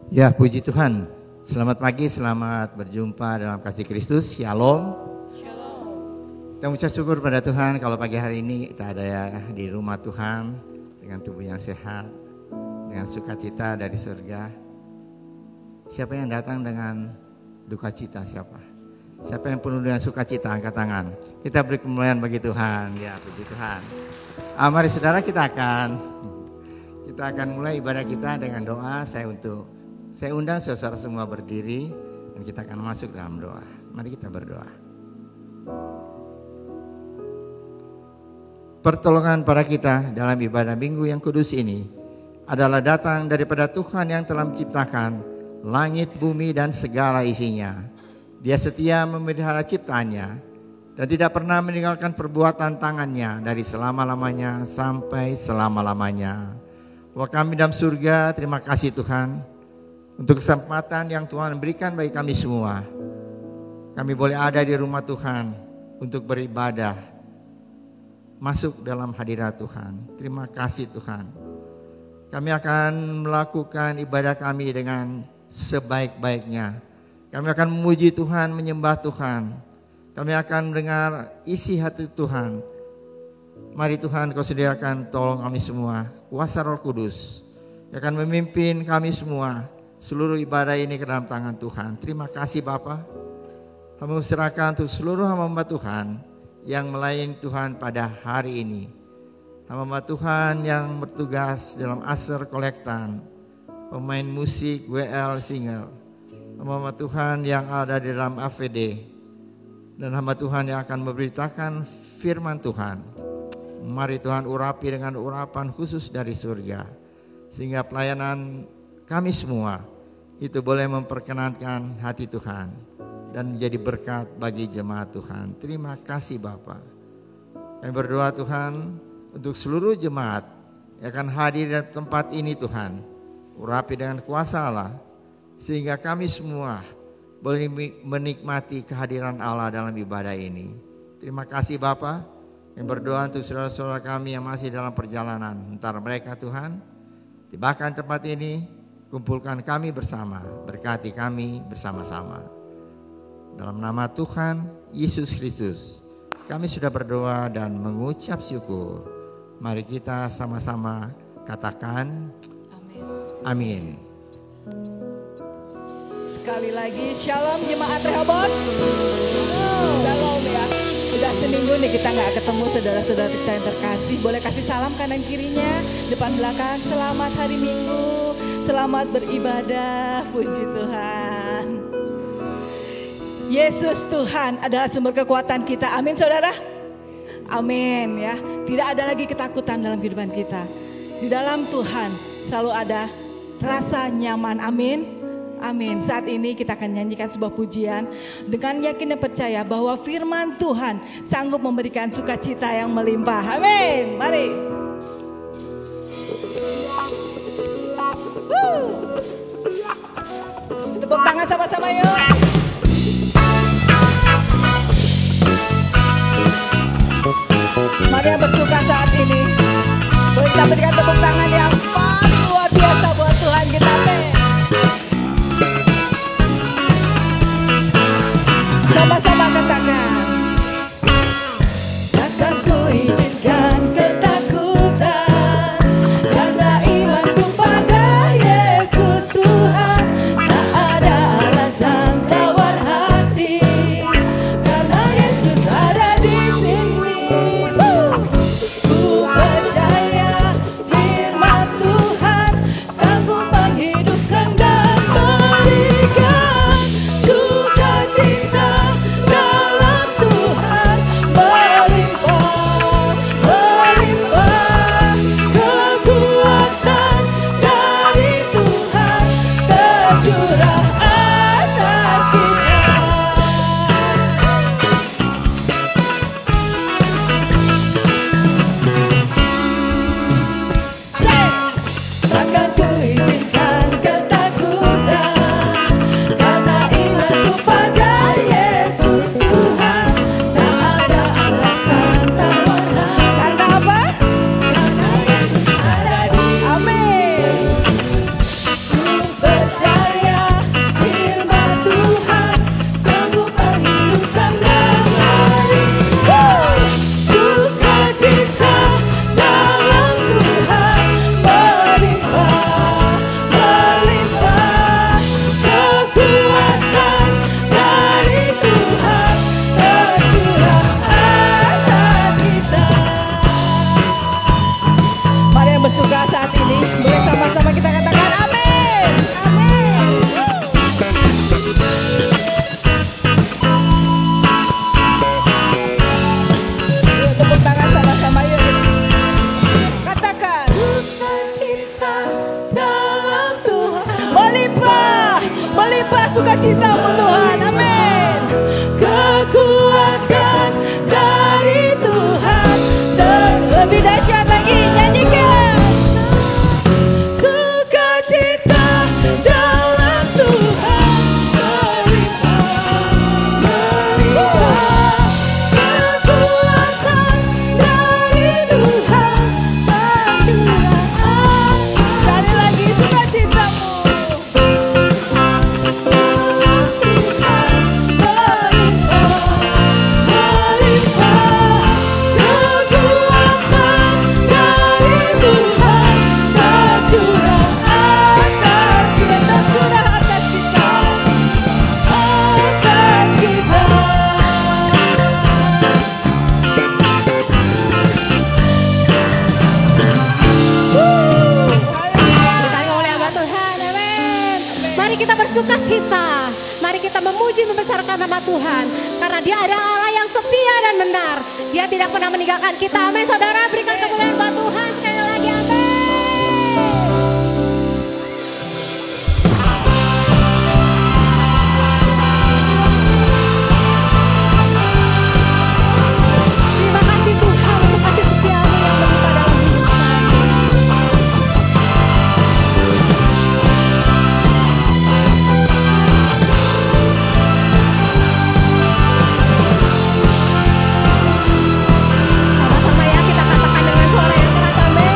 Ya, puji Tuhan. Selamat pagi, selamat berjumpa dalam kasih Kristus. Shalom. Kita mengucap syukur pada Tuhan kalau pagi hari ini kita ada ya di rumah Tuhan dengan tubuh yang sehat, dengan sukacita dari surga. Siapa yang datang dengan duka cita? Siapa yang penuh dengan sukacita? Angkat tangan. Kita beri kemuliaan bagi Tuhan. Ya, puji Tuhan. Mari saudara, kita akan mulai ibadah kita dengan doa. Saya undang saudara semua berdiri dan kita akan masuk dalam doa. Mari kita berdoa. Pertolongan para kita dalam ibadah minggu yang kudus ini adalah datang daripada Tuhan yang telah menciptakan langit, bumi dan segala isinya. Dia setia memelihara ciptaannya dan tidak pernah meninggalkan perbuatan tangannya dari selama-lamanya sampai selama-lamanya. Bahwa kami dalam surga, terima kasih Tuhan untuk kesempatan yang Tuhan berikan bagi kami semua. Kami boleh ada di rumah Tuhan untuk beribadah, masuk dalam hadirat Tuhan. Terima kasih Tuhan. Kami akan melakukan ibadah kami dengan sebaik-baiknya. Kami akan memuji Tuhan, menyembah Tuhan. Kami akan mendengar isi hati Tuhan. Mari Tuhan kau sediakan tolong kami semua. Kuasa Roh Kudus yang akan memimpin kami semua. Seluruh ibadah ini ke dalam tangan Tuhan. Terima kasih Bapa. Kami serahkan untuk seluruh hamba Tuhan yang melayani Tuhan pada hari ini. Hamba Tuhan yang bertugas dalam Aser Kolektan, pemain musik WL Singer, hamba Tuhan yang ada di dalam AVD, dan hamba Tuhan yang akan memberitakan firman Tuhan. Mari Tuhan urapi dengan urapan khusus dari surga, sehingga pelayanan kami semua itu boleh memperkenankan hati Tuhan dan menjadi berkat bagi jemaat Tuhan. Terima kasih Bapa. Kami berdoa Tuhan untuk seluruh jemaat yang akan hadir di tempat ini Tuhan. Urapi dengan kuasa Allah sehingga kami semua boleh menikmati kehadiran Allah dalam ibadah ini. Terima kasih Bapa. Yang berdoa untuk saudara-saudara kami yang masih dalam perjalanan. Entar mereka Tuhan tibakan tempat ini, kumpulkan kami bersama, berkati kami bersama-sama. Dalam nama Tuhan Yesus Kristus kami sudah berdoa dan mengucap syukur. Mari kita sama-sama katakan amin. Sekali lagi shalom jemaat Rehoboth. Shalom ya. Udah seminggu nih kita gak ketemu saudara-saudara kita yang terkasih. Boleh kasih salam kanan kirinya, depan belakang. Selamat hari Minggu, selamat beribadah. Puji Tuhan. Yesus Tuhan adalah sumber kekuatan kita. Amin saudara. Amin ya. Tidak ada lagi ketakutan dalam kehidupan kita. Di dalam Tuhan selalu ada rasa nyaman. Amin. Amin. Saat ini kita akan nyanyikan sebuah pujian dengan yakin dan percaya bahwa firman Tuhan sanggup memberikan sukacita yang melimpah. Amin. Mari. Tepuk tangan sama-sama yuk. Mari yang bersuka saat ini, boleh kita berikan tepuk tangan yang paling luar biasa buat Tuhan kita. Sama-sama katakan. Takkan ku izinkan ketakutan, karena imanku pada Yesus Tuhan. Tak ada alasan tawar hati, karena Yesus ada di sini. Ku percaya firman Tuhan sanggup menghidupkan dan memberikan sukacita. Percaya melimpah sukacitamu Tuhan. Amin. Kekuatan dari Tuhan lebih dahsyat lagi, nyanyikan. Sukacita dalam Tuhan melimpah, kekuatan dari Tuhan tercurah. Sekali lagi sukacitamu. Bersukacita, mari kita memuji membesarkan nama Tuhan, karena Dia adalah Allah yang setia dan benar. Dia tidak pernah meninggalkan kita. Amin. Saudara, berikan kemuliaan buat Tuhan sekali lagi. Amin. Terima kasih Tuhan untuk kasih setia-Mu yang melimpah dalam hidup kami. Sama-sama ya, kita katakan dengan suara yang keras. Amin.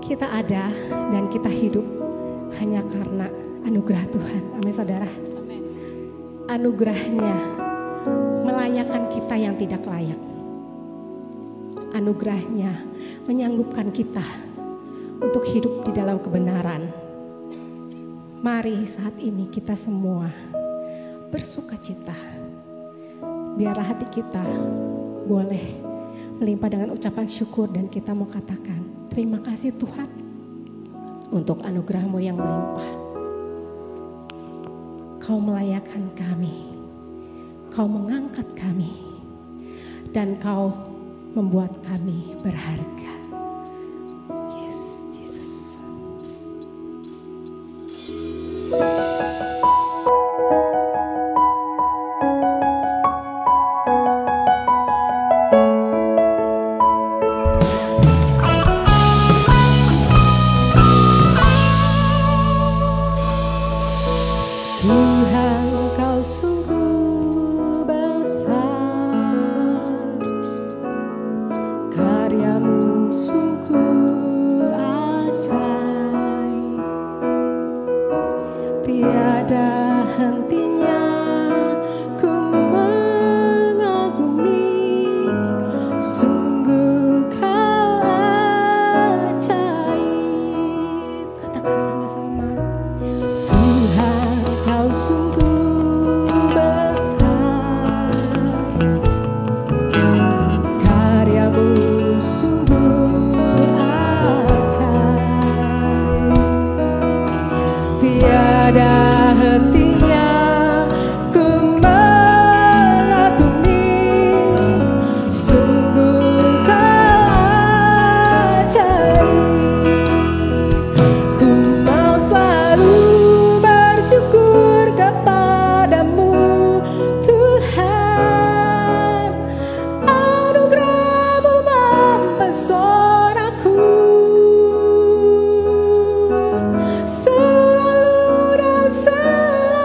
Kita ada dan kita hidup hanya karena anugerah Tuhan. Amin saudara. Anugerahnya melayakkan kita yang tidak layak. Anugerahnya menyanggupkan kita untuk hidup di dalam kebenaran. Mari saat ini kita semua bersukacita. Biarlah hati kita boleh melimpah dengan ucapan syukur dan kita mau katakan, terima kasih Tuhan untuk anugerah-Mu yang melimpah. Kau melayakkan kami, Kau mengangkat kami, dan Kau membuat kami berharga. Yes, Jesus. Tuhan, Kau sungguh besar, karya-Mu sungguh ajaib, tiada hentinya ku mengagumi, sungguh Kau ajaib. Katakan sama-sama. Tuhan, Kau sungguh besar, karya-Mu sungguh ajaib, tiada hentinya ku mengagumi, sungguh Kau ajaib. Ku mau selalu bersyukur kepadamu Tuhan, anugerah-Mu mempesonaku, selalu dan selalu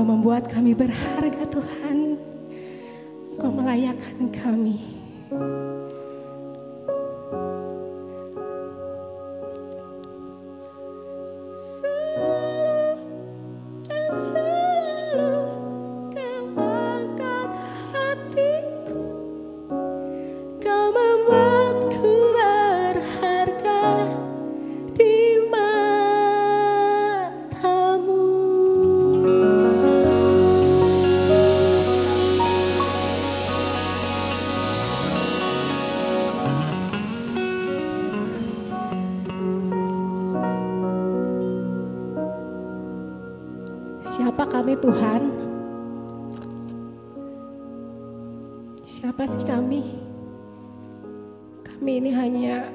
Engkau membuat kami berharga Tuhan. Engkau melayakkan kami. Siapa kami Tuhan? Siapa sih kami? Kami ini hanya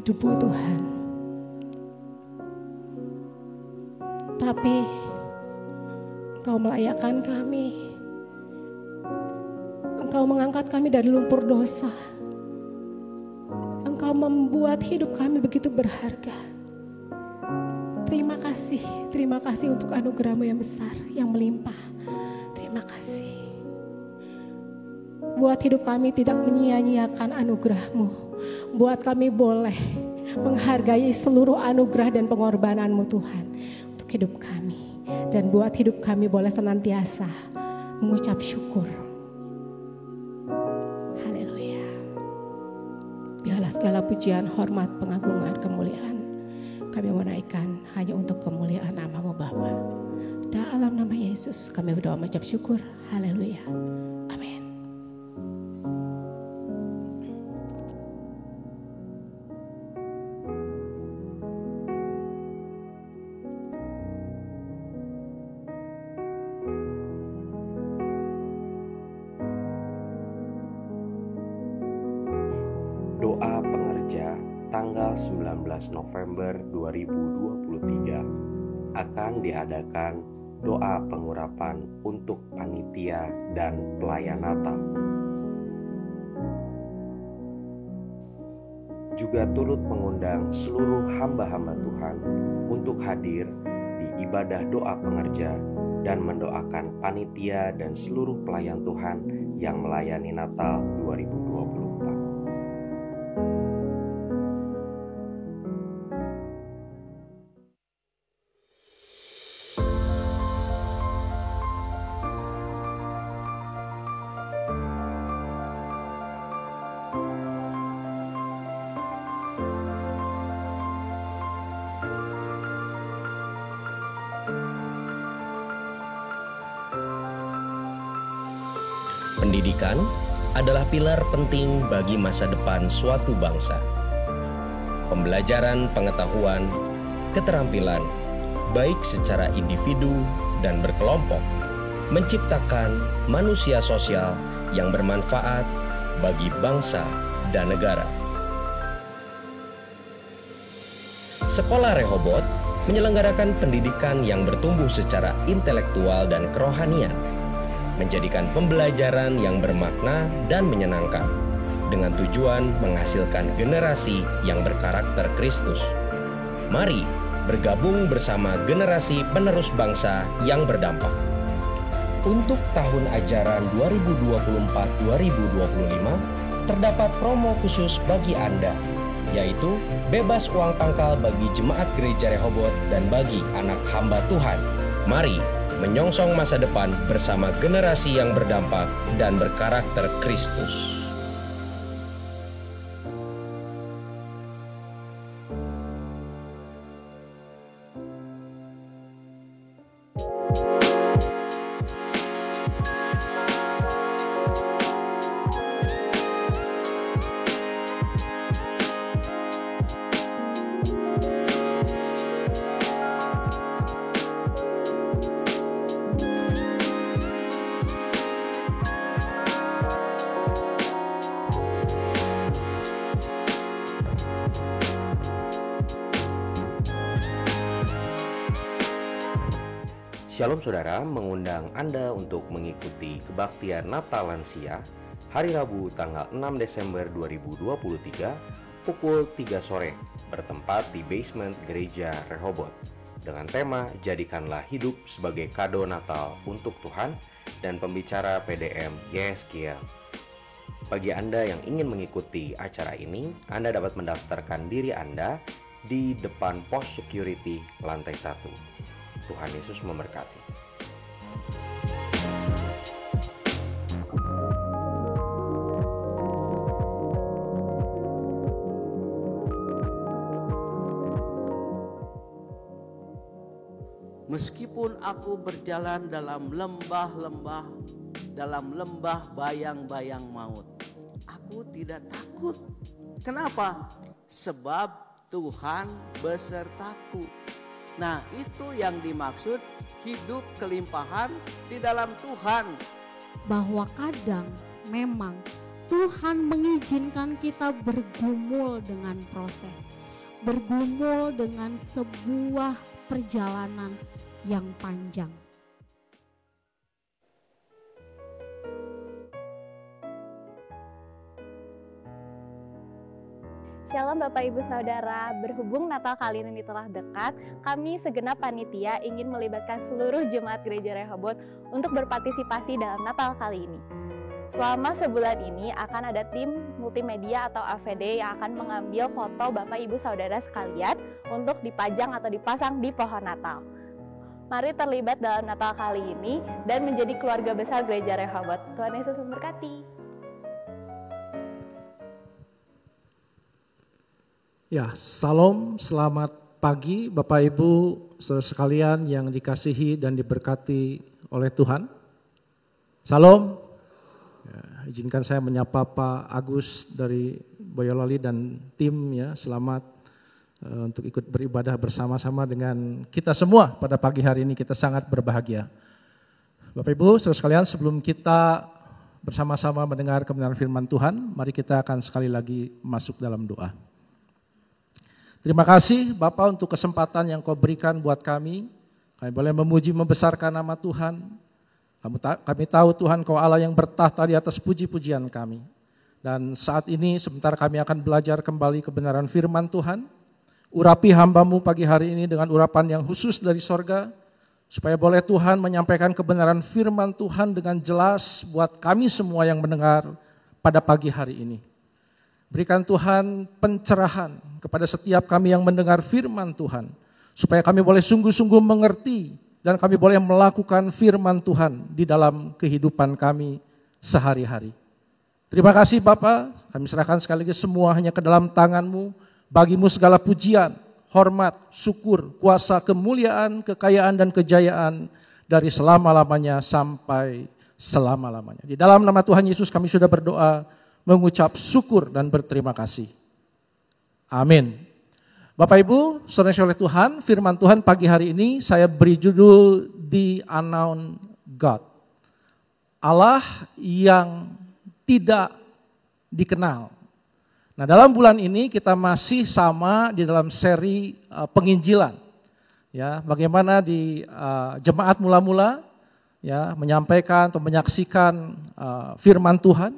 debu Tuhan. Tapi Engkau melayakkan kami. Engkau mengangkat kami dari lumpur dosa. Engkau membuat hidup kami begitu berharga. Terima kasih untuk anugerah-Mu yang besar, yang melimpah. Terima kasih. Buat hidup kami tidak menyia-nyiakan anugerah-Mu. Buat kami boleh menghargai seluruh anugerah dan pengorbanan-Mu Tuhan untuk hidup kami. Dan buat hidup kami boleh senantiasa mengucap syukur. Haleluya. Biarlah segala pujian, hormat, pengagungan, kemuliaan kami menaikkan hanya untuk kemuliaan nama-Mu Bapa. Dalam nama Yesus kami berdoa mengucap syukur. Haleluya. Amin. Doa pengerja tanggal 19 November 2023 akan diadakan doa pengurapan untuk panitia dan pelayan Natal. Juga turut mengundang seluruh hamba-hamba Tuhan untuk hadir di ibadah doa pengerja dan mendoakan panitia dan seluruh pelayan Tuhan yang melayani Natal 2024. Pendidikan adalah pilar penting bagi masa depan suatu bangsa. Pembelajaran pengetahuan, keterampilan, baik secara individu dan berkelompok, menciptakan manusia sosial yang bermanfaat bagi bangsa dan negara. Sekolah Rehoboth menyelenggarakan pendidikan yang bertumbuh secara intelektual dan kerohanian, menjadikan pembelajaran yang bermakna dan menyenangkan, dengan tujuan menghasilkan generasi yang berkarakter Kristus. Mari bergabung bersama generasi penerus bangsa yang berdampak. Untuk tahun ajaran 2024-2025, terdapat promo khusus bagi Anda, yaitu bebas uang pangkal bagi jemaat gereja Rehoboth dan bagi anak hamba Tuhan. Mari menyongsong masa depan bersama generasi yang berdampak dan berkarakter Kristus. Shalom saudara, mengundang Anda untuk mengikuti kebaktian Natal Lansia hari Rabu tanggal 6 Desember 2023 pukul 3 sore bertempat di basement gereja Rehoboth. dengan tema Jadikanlah Hidup sebagai Kado Natal untuk Tuhan dan pembicara PDM Yeskiel. Bagi Anda yang ingin mengikuti acara ini, Anda dapat mendaftarkan diri Anda di depan pos security lantai 1. Tuhan Yesus memberkati. Meskipun aku berjalan dalam lembah-lembah, dalam lembah bayang-bayang maut, aku tidak takut. Kenapa? Sebab Tuhan besertaku. Nah, itu yang dimaksud hidup kelimpahan di dalam Tuhan. Bahwa kadang memang Tuhan mengizinkan kita bergumul dengan proses, bergumul dengan sebuah perjalanan yang panjang. Shalom Bapak Ibu Saudara, berhubung Natal kali ini telah dekat, kami segenap panitia ingin melibatkan seluruh jemaat Gereja Rehoboth untuk berpartisipasi dalam Natal kali ini. Selama sebulan ini akan ada tim multimedia atau AVD yang akan mengambil foto Bapak Ibu Saudara sekalian untuk dipajang atau dipasang di pohon Natal. Mari terlibat dalam Natal kali ini dan menjadi keluarga besar Gereja Rehoboth. Tuhan Yesus memberkati. Ya, salam, selamat pagi Bapak Ibu saudara sekalian yang dikasihi dan diberkati oleh Tuhan. Salam. Ya, izinkan saya menyapa Pak Agus dari Boyolali dan tim ya, selamat untuk ikut beribadah bersama-sama dengan kita semua pada pagi hari ini. Kita sangat berbahagia. Bapak Ibu saudara sekalian, sebelum kita bersama-sama mendengar kebenaran firman Tuhan, mari kita akan sekali lagi masuk dalam doa. Terima kasih Bapak untuk kesempatan yang Kau berikan buat kami. Kami boleh memuji membesarkan nama Tuhan. Kami tahu Tuhan Kau Allah yang bertahta di atas puji-pujian kami. Dan saat ini sebentar kami akan belajar kembali kebenaran firman Tuhan. Urapi hamba-Mu pagi hari ini dengan urapan yang khusus dari sorga, supaya boleh Tuhan menyampaikan kebenaran firman Tuhan dengan jelas buat kami semua yang mendengar pada pagi hari ini. Berikan Tuhan pencerahan kepada setiap kami yang mendengar firman Tuhan, supaya kami boleh sungguh-sungguh mengerti dan kami boleh melakukan firman Tuhan di dalam kehidupan kami sehari-hari. Terima kasih Bapa, kami serahkan sekali lagi semua hanya ke dalam tangan-Mu. Bagimu segala pujian, hormat, syukur, kuasa, kemuliaan, kekayaan, dan kejayaan dari selama-lamanya sampai selama-lamanya. Di dalam nama Tuhan Yesus kami sudah berdoa, mengucap syukur dan berterima kasih. Amin. Bapak Ibu, saudara oleh Tuhan, firman Tuhan pagi hari ini saya beri judul The Unknown God. Allah yang tidak dikenal. Nah, dalam bulan ini kita masih sama di dalam seri penginjilan. Ya, bagaimana di jemaat mula-mula ya menyampaikan atau menyaksikan firman Tuhan.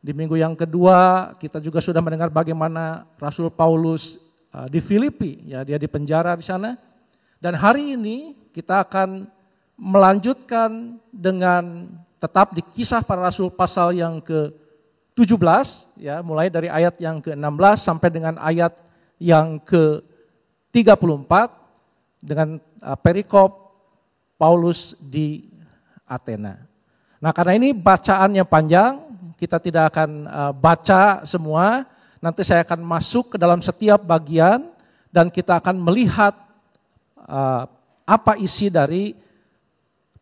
Di minggu yang kedua kita juga sudah mendengar bagaimana Rasul Paulus di Filipi, ya dia di penjara di sana. Dan hari ini kita akan melanjutkan dengan tetap di Kisah Para Rasul pasal yang ke-17, ya mulai dari ayat yang ke-16 sampai dengan ayat yang ke-34 dengan perikop Paulus di Athena. Nah, karena ini bacaannya panjang, kita tidak akan baca semua. Nanti saya akan masuk ke dalam setiap bagian dan kita akan melihat apa isi dari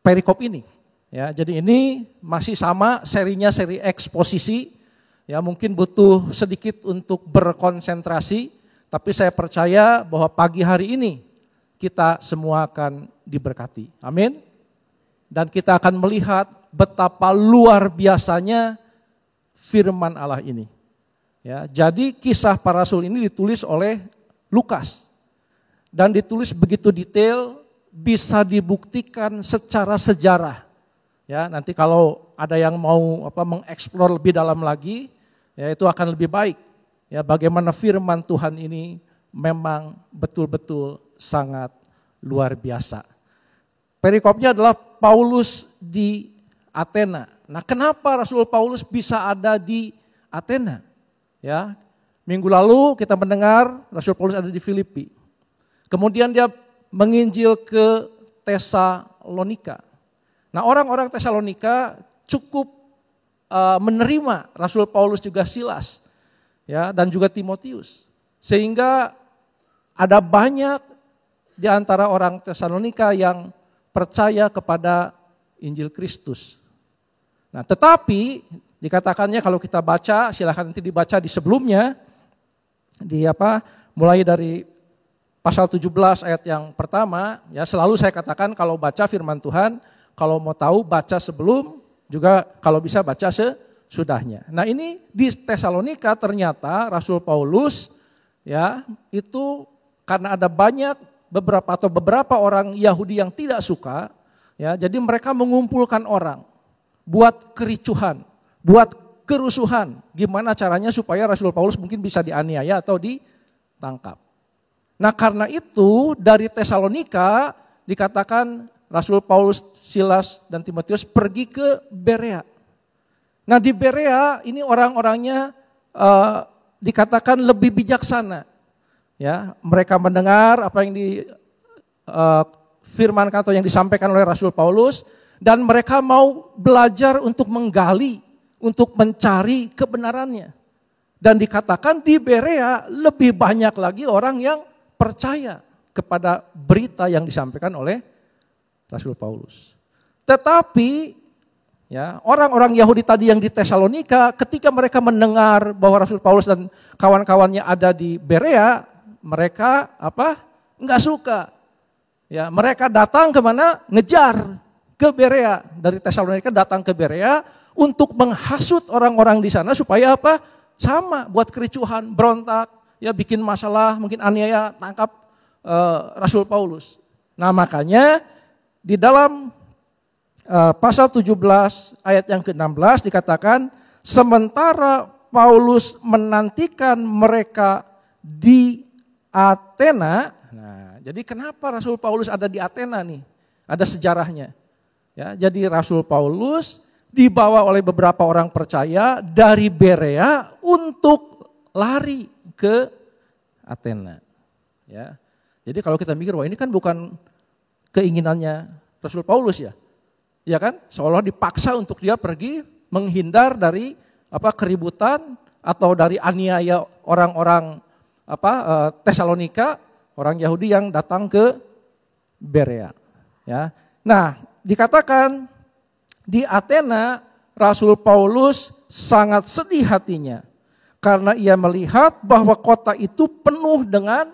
perikop ini. Ya, jadi ini masih sama serinya, seri eksposisi. Ya, mungkin butuh sedikit untuk berkonsentrasi, tapi saya percaya bahwa pagi hari ini kita semua akan diberkati. Amin. Dan kita akan melihat betapa luar biasanya firman Allah ini. Ya, jadi Kisah Para Rasul ini ditulis oleh Lukas dan ditulis begitu detail, bisa dibuktikan secara sejarah. Ya, nanti kalau ada yang mau mengeksplor lebih dalam lagi, ya itu akan lebih baik. Ya, bagaimana firman Tuhan ini memang betul-betul sangat luar biasa. Perikopnya adalah Paulus di Athena. Nah, kenapa Rasul Paulus bisa ada di Athena? Ya, minggu lalu kita mendengar Rasul Paulus ada di Filipi. Kemudian dia menginjil ke Tesalonika. Nah, orang-orang Tesalonika cukup menerima Rasul Paulus juga Silas, ya, dan juga Timotius. Sehingga ada banyak di antara orang Tesalonika yang percaya kepada Injil Kristus. Nah, tetapi dikatakannya kalau kita baca, silakan nanti dibaca di sebelumnya, mulai dari pasal 17 ayat yang pertama, ya selalu saya katakan kalau baca firman Tuhan, kalau mau tahu baca sebelum, juga kalau bisa baca sesudahnya. Nah, ini di Tesalonika ternyata Rasul Paulus ya itu karena ada beberapa orang Yahudi yang tidak suka, ya jadi mereka mengumpulkan orang buat kericuhan, buat kerusuhan. Gimana caranya supaya Rasul Paulus mungkin bisa dianiaya atau ditangkap. Nah, karena itu dari Tesalonika dikatakan Rasul Paulus, Silas, dan Timotius pergi ke Berea. Nah, di Berea ini orang-orangnya dikatakan lebih bijaksana. Ya, mereka mendengar apa yang difirmankan atau yang disampaikan oleh Rasul Paulus, dan mereka mau belajar untuk menggali, untuk mencari kebenarannya. Dan dikatakan di Berea lebih banyak lagi orang yang percaya kepada berita yang disampaikan oleh Rasul Paulus. Tetapi ya, orang-orang Yahudi tadi yang di Tesalonika ketika mereka mendengar bahwa Rasul Paulus dan kawan-kawannya ada di Berea, mereka enggak suka. Ya, mereka datang kemana? Ngejar ke Berea. Dari Tesalonika datang ke Berea untuk menghasut orang-orang di sana supaya sama buat kericuhan, berontak, ya bikin masalah, mungkin aniaya, tangkap Rasul Paulus. Nah, makanya di dalam pasal 17 ayat yang ke-16 dikatakan, sementara Paulus menantikan mereka di Athena. Nah, jadi kenapa Rasul Paulus ada di Athena nih? Ada sejarahnya. Ya, jadi Rasul Paulus dibawa oleh beberapa orang percaya dari Berea untuk lari ke Athena. Ya. Jadi kalau kita mikir bahwa ini kan bukan keinginannya Rasul Paulus ya. Ya kan? Seolah dipaksa untuk dia pergi menghindar dari keributan atau dari aniaya orang-orang Tesalonika, orang Yahudi yang datang ke Berea. Ya. Nah, dikatakan di Athena Rasul Paulus sangat sedih hatinya karena ia melihat bahwa kota itu penuh dengan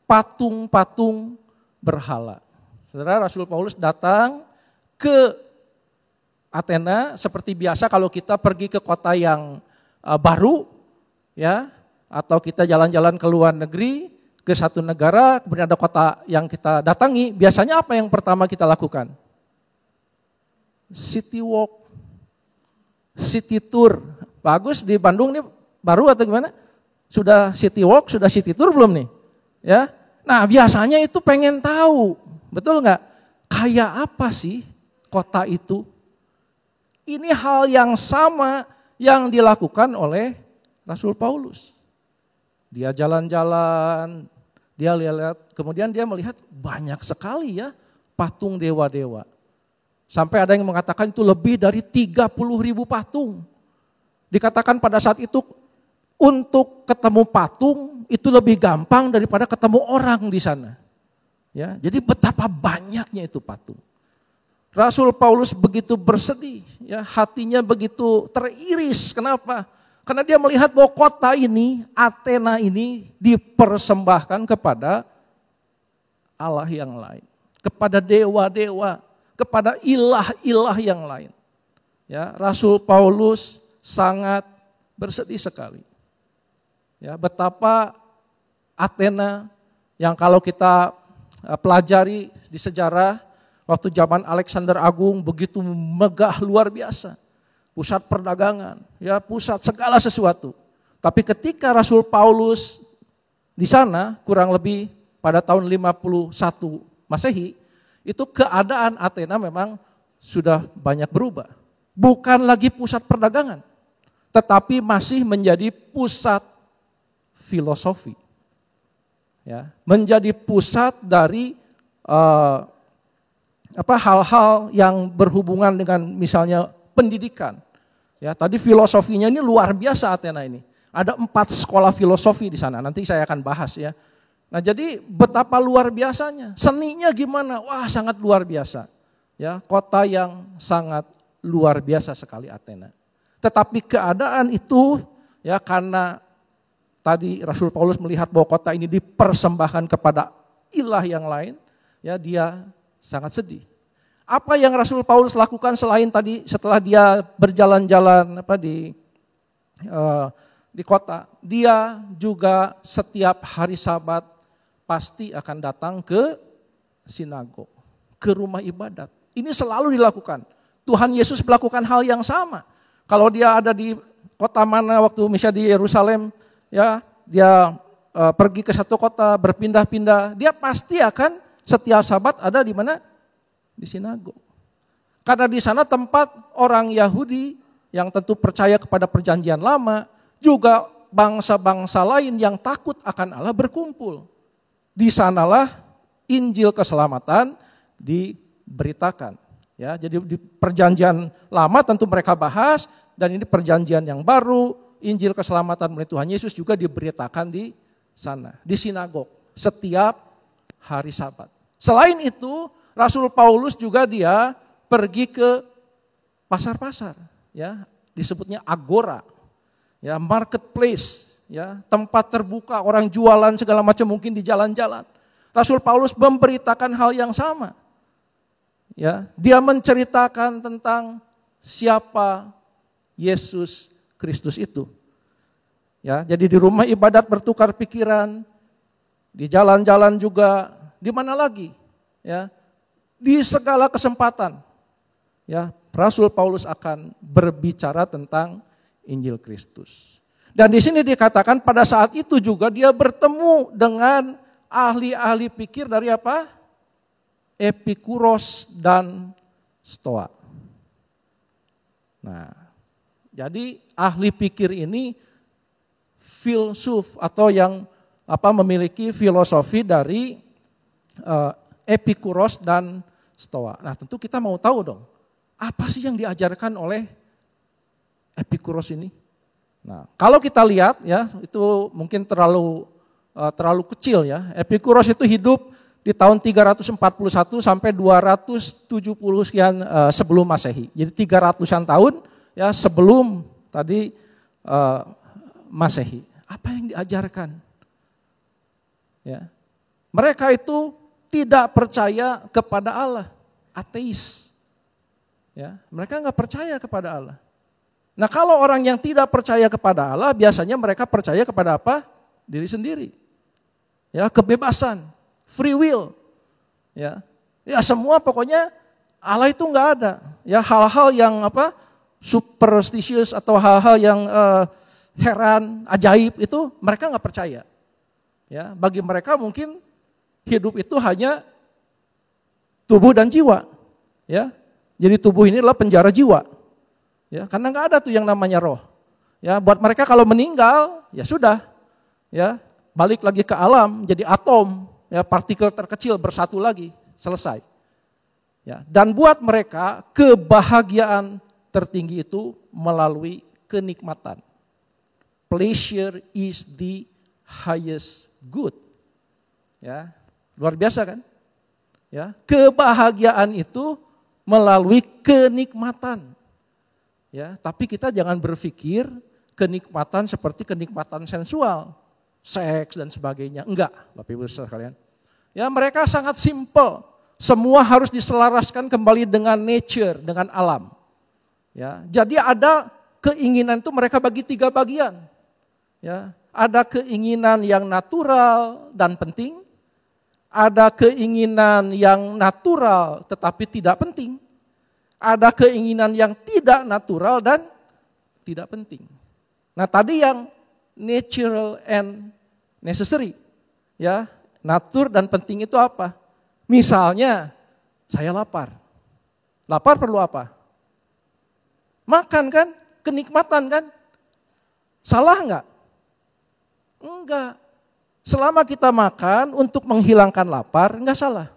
patung-patung berhala. Saudara, Rasul Paulus datang ke Athena seperti biasa kalau kita pergi ke kota yang baru, ya, atau kita jalan-jalan ke luar negeri, ke satu negara, kemudian ada kota yang kita datangi, biasanya apa yang pertama kita lakukan? City walk, city tour. Bagus, di Bandung nih baru atau gimana? Sudah city walk, sudah city tour belum nih? Ya, nah biasanya itu pengen tahu. Betul nggak? Kayak apa sih kota itu? Ini hal yang sama yang dilakukan oleh Rasul Paulus. Dia jalan-jalan, dia lihat, kemudian dia melihat banyak sekali ya patung dewa-dewa. Sampai ada yang mengatakan itu lebih dari 30.000 patung. Dikatakan pada saat itu untuk ketemu patung itu lebih gampang daripada ketemu orang di sana. Ya, jadi betapa banyaknya itu patung. Rasul Paulus begitu bersedih, ya, hatinya begitu teriris. Kenapa? Karena dia melihat bahwa kota ini, Athena ini dipersembahkan kepada Allah yang lain, kepada dewa-dewa, kepada ilah-ilah yang lain. Ya, Rasul Paulus sangat bersedih sekali. Ya, betapa Athena yang kalau kita pelajari di sejarah waktu zaman Alexander Agung begitu megah luar biasa. Pusat perdagangan, ya pusat segala sesuatu. Tapi ketika Rasul Paulus di sana kurang lebih pada tahun 51 Masehi, itu keadaan Athena memang sudah banyak berubah. Bukan lagi pusat perdagangan, tetapi masih menjadi pusat filosofi. Ya, menjadi pusat dari hal-hal yang berhubungan dengan misalnya pendidikan. Ya, tadi filosofinya ini luar biasa Athena ini. Ada 4 sekolah filosofi di sana. Nanti saya akan bahas ya. Nah, jadi betapa luar biasanya. Seninya gimana? Wah, sangat luar biasa. Ya, kota yang sangat luar biasa sekali Athena. Tetapi keadaan itu ya karena tadi Rasul Paulus melihat bahwa kota ini dipersembahkan kepada ilah yang lain, ya dia sangat sedih. Apa yang Rasul Paulus lakukan selain tadi setelah dia berjalan-jalan di kota, dia juga setiap hari Sabat pasti akan datang ke sinagog, ke rumah ibadat. Ini selalu dilakukan. Tuhan Yesus melakukan hal yang sama. Kalau dia ada di kota mana waktu misalnya di Yerusalem, ya dia pergi ke satu kota berpindah-pindah, dia pasti akan setiap Sabat ada di mana? Di sinagog. Karena di sana tempat orang Yahudi yang tentu percaya kepada perjanjian lama, juga bangsa-bangsa lain yang takut akan Allah berkumpul. Di sanalah Injil keselamatan diberitakan. Ya, jadi di perjanjian lama tentu mereka bahas, dan ini perjanjian yang baru, Injil keselamatan melalui Tuhan Yesus juga diberitakan di sana, di sinagog, setiap hari Sabat. Selain itu, Rasul Paulus juga dia pergi ke pasar-pasar, ya, disebutnya agora, ya, marketplace, ya, tempat terbuka orang jualan segala macam mungkin di jalan-jalan. Rasul Paulus memberitakan hal yang sama. Ya, dia menceritakan tentang siapa Yesus Kristus itu. Ya, jadi di rumah ibadat bertukar pikiran, di jalan-jalan juga, di mana lagi? Ya, di segala kesempatan. Ya, Rasul Paulus akan berbicara tentang Injil Kristus. Dan di sini dikatakan pada saat itu juga dia bertemu dengan ahli-ahli pikir dari apa? Epikuros dan Stoa. Nah, jadi ahli pikir ini filsuf atau yang memiliki filosofi dari Epikuros dan Stoa. Nah, tentu kita mau tahu dong, apa sih yang diajarkan oleh Epikuros ini? Nah, kalau kita lihat ya, itu mungkin terlalu kecil ya. Epikuros itu hidup di tahun 341 sampai 270 sekian sebelum Masehi. Jadi 300-an tahun ya sebelum tadi Masehi. Apa yang diajarkan? Ya. Mereka itu tidak percaya kepada Allah, ateis. Ya, mereka nggak percaya kepada Allah. Nah, kalau orang yang tidak percaya kepada Allah, biasanya mereka percaya kepada apa? Diri sendiri. Ya, kebebasan, free will. Ya, semua pokoknya Allah itu nggak ada. Ya, hal-hal yang superstitious atau hal-hal yang heran, ajaib itu mereka nggak percaya. Ya, bagi mereka mungkin hidup itu hanya tubuh dan jiwa. Ya, jadi tubuh ini adalah penjara jiwa. Ya, karena nggak ada tuh yang namanya roh. Ya, buat mereka kalau meninggal, ya sudah. Ya, balik lagi ke alam, jadi atom, ya, partikel terkecil bersatu lagi, selesai. Ya, dan buat mereka kebahagiaan tertinggi itu melalui kenikmatan. Pleasure is the highest good. Ya, luar biasa kan? Ya, kebahagiaan itu melalui kenikmatan. Ya, tapi kita jangan berpikir kenikmatan seperti kenikmatan sensual, seks dan sebagainya. Enggak, Bapak Ibu sekalian. Ya, mereka sangat simple. Semua harus diselaraskan kembali dengan nature, dengan alam. Ya, jadi ada keinginan itu mereka bagi 3 bagian. Ya, ada keinginan yang natural dan penting, ada keinginan yang natural tetapi tidak penting, ada keinginan yang tidak natural dan tidak penting. Nah, tadi yang natural and necessary, ya, natur dan penting itu apa? Misalnya, saya lapar. Lapar perlu apa? Makan kan? Kenikmatan kan? Salah enggak? Enggak. Selama kita makan untuk menghilangkan lapar, enggak salah.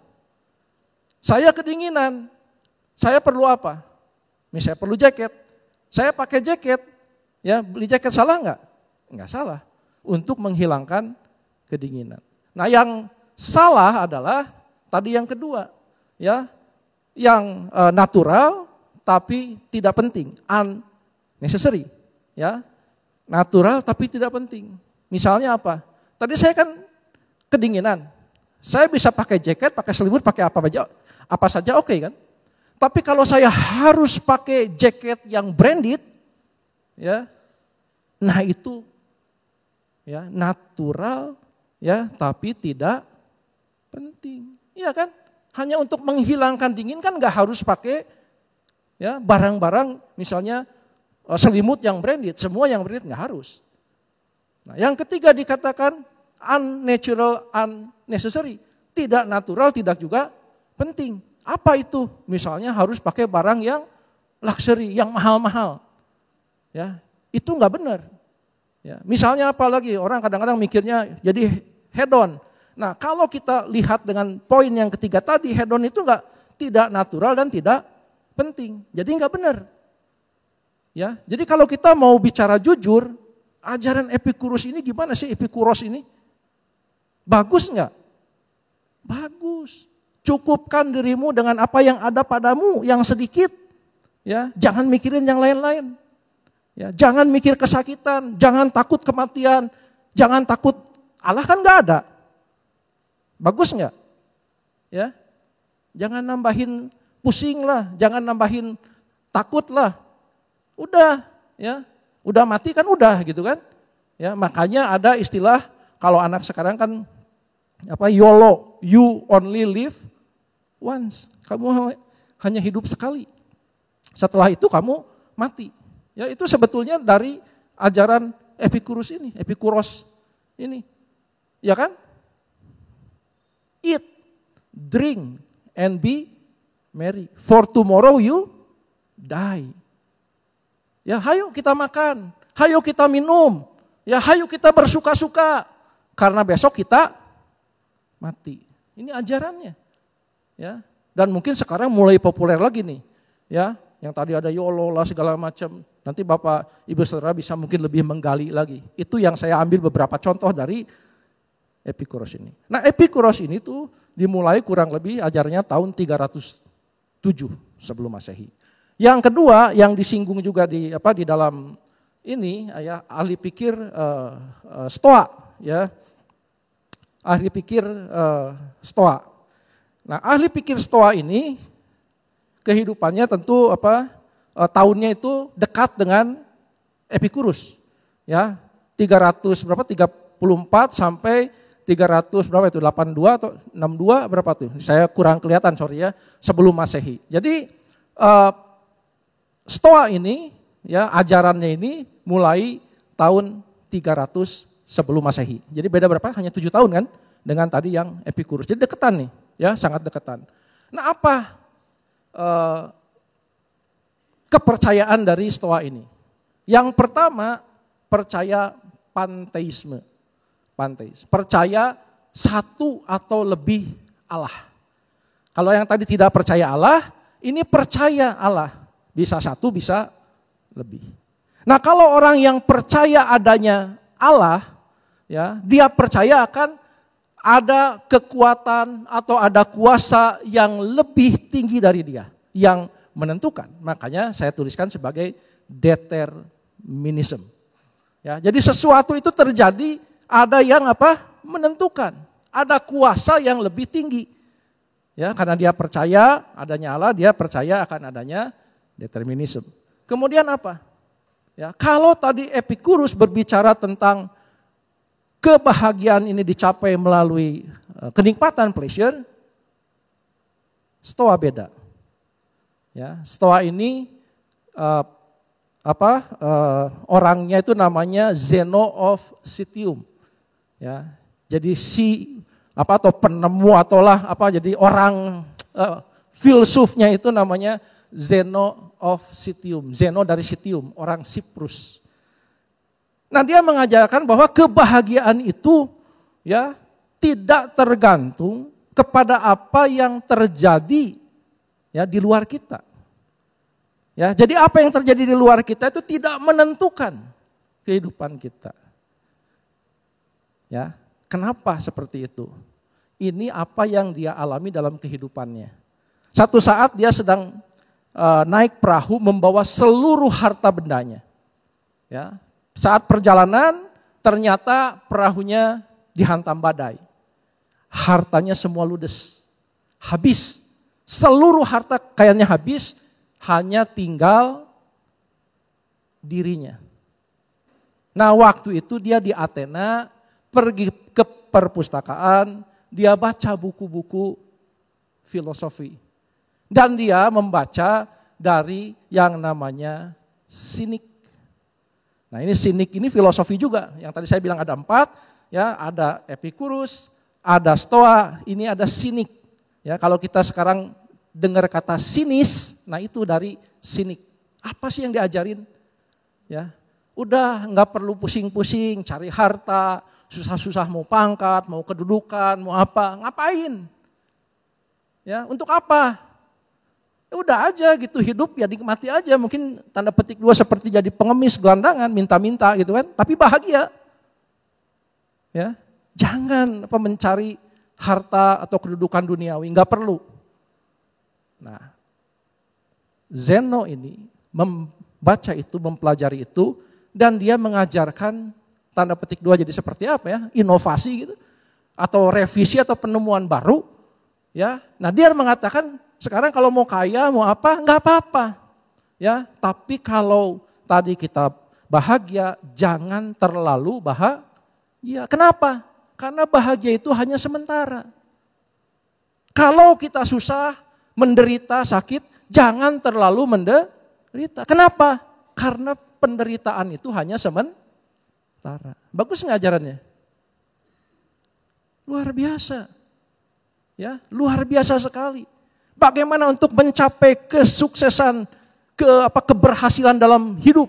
Saya kedinginan, saya perlu apa? Misalnya perlu jaket. Saya pakai jaket, ya beli jaket salah enggak? Enggak salah. Untuk menghilangkan kedinginan. Nah yang salah adalah tadi yang kedua, ya, yang natural tapi tidak penting, unnecessary, ya, natural tapi tidak penting. Misalnya apa? Tadi saya kan kedinginan, saya bisa pakai jaket, pakai selimut, pakai apa saja oke kan? Tapi kalau saya harus pakai jaket yang branded, ya, nah itu, ya, natural, ya, tapi tidak penting, iya kan? Hanya untuk menghilangkan dingin kan nggak harus pakai, ya, barang-barang misalnya selimut yang branded, semua yang branded nggak harus. Nah, yang ketiga dikatakan unnatural, unnecessary, tidak natural, tidak juga penting. Apa itu? Misalnya harus pakai barang yang luxury, yang mahal-mahal, ya, itu nggak benar. Ya, misalnya apa lagi? Orang kadang-kadang mikirnya jadi hedon. Nah, kalau kita lihat dengan poin yang ketiga tadi, hedon itu tidak natural dan tidak penting. Jadi nggak benar. Ya, jadi kalau kita mau bicara jujur, ajaran Epikurus ini gimana sih, Epikuros ini? Bagus nggak? Bagus. Cukupkan dirimu dengan apa yang ada padamu, yang sedikit. Ya, jangan mikirin yang lain-lain. Ya, jangan mikir kesakitan, jangan takut kematian, jangan takut Allah kan nggak ada. Bagus nggak? Ya, jangan nambahin pusing lah, jangan nambahin takut lah. Udah, ya, udah mati kan udah gitu kan? Ya, makanya ada istilah kalau anak sekarang kan apa YOLO, you only live once. Kamu hanya hidup sekali. Setelah itu kamu mati. Ya, itu sebetulnya dari ajaran Epikuros ini. Ya kan? Eat, drink, and be merry. For tomorrow you die. Ya, hayo kita makan, hayo kita minum, ya hayo kita bersuka-suka. Karena besok kita mati. Ini ajarannya. Ya, dan mungkin sekarang mulai populer lagi nih. Ya, yang tadi ada YOLO lah segala macam. Nanti Bapak Ibu Saudara bisa mungkin lebih menggali lagi. Itu yang saya ambil beberapa contoh dari Epikuros ini. Nah, Epikuros ini tuh dimulai kurang lebih ajarnya tahun 307 sebelum Masehi. Yang kedua yang disinggung juga di dalam ini ya ahli pikir Stoa, ya. Ahli pikir Stoa. Nah, ahli pikir Stoa ini kehidupannya tentu tahunnya itu dekat dengan Epikuros. Ya, 334 sampai 300 berapa itu? 82 atau 62 berapa tuh? Saya kurang kelihatan, sorry ya, sebelum Masehi. Jadi Stoa ini ya ajarannya ini mulai tahun 300 sebelum Masehi. Jadi beda berapa? Hanya 7 tahun kan dengan tadi yang Epikuros. Jadi deketan nih, ya sangat deketan. Nah, apa kepercayaan dari Stoa ini? Yang pertama, percaya panteisme. Percaya satu atau lebih Allah. Kalau yang tadi tidak percaya Allah, ini percaya Allah. Bisa satu, bisa lebih. Nah, kalau orang yang percaya adanya Allah, ya, dia percaya akan ada kekuatan atau ada kuasa yang lebih tinggi dari dia, yang menentukan. Makanya saya tuliskan sebagai determinism. Ya, jadi sesuatu itu terjadi, ada yang menentukan, ada kuasa yang lebih tinggi. Ya, karena dia percaya adanya Allah, dia percaya akan adanya determinism. Kemudian apa? Ya, kalau tadi Epikuros berbicara tentang kebahagiaan ini dicapai melalui kenikmatan, pleasure, Stoa beda. Ya, Stoa ini orangnya itu namanya Zeno of Citium. Ya, jadi atau penemu ataulah jadi orang filsufnya itu namanya Zeno of Citium, Zeno dari Citium, orang Siprus. Nah, dia mengajarkan bahwa kebahagiaan itu ya tidak tergantung kepada apa yang terjadi ya di luar kita. Ya, jadi apa yang terjadi di luar kita itu tidak menentukan kehidupan kita. Ya, kenapa seperti itu? Ini apa yang dia alami dalam kehidupannya. Satu saat dia sedang naik perahu membawa seluruh harta bendanya. Ya, saat perjalanan ternyata perahunya dihantam badai. Hartanya semua ludes, habis. Seluruh harta kayaknya habis, hanya tinggal dirinya. Nah, waktu itu dia di Athena, pergi ke perpustakaan, dia baca buku-buku filosofi. Dan dia membaca dari yang namanya sinik. Nah, ini sinik ini filosofi juga. Yang tadi saya bilang ada 4, ya, ada Epikurus, ada Stoa, ini ada sinik. Ya, kalau kita sekarang dengar kata sinis, nah itu dari sinik. Apa sih yang diajarin? Ya, udah nggak perlu pusing-pusing cari harta, susah-susah mau pangkat, mau kedudukan, mau apa, ngapain? Ya, untuk apa? Ya udah aja gitu, hidup ya nikmati aja. Mungkin tanda petik 2 seperti jadi pengemis gelandangan, minta-minta gitu kan, tapi bahagia. Ya, jangan mencari harta atau kedudukan duniawi, nggak perlu. Nah, Zeno ini membaca itu, mempelajari itu, dan dia mengajarkan tanda petik 2 jadi seperti apa ya, inovasi gitu, atau revisi atau penemuan baru. Ya, nah dia mengatakan sekarang kalau mau kaya mau apa nggak apa-apa. Ya, tapi kalau tadi kita bahagia jangan terlalu bahagia. Kenapa? Karena bahagia itu hanya sementara. Kalau kita susah, menderita, sakit, jangan terlalu menderita. Kenapa? Karena penderitaan itu hanya sementara. Bagus nggak ajarannya? Luar biasa. Ya, luar biasa sekali. Bagaimana untuk mencapai kesuksesan, keberhasilan dalam hidup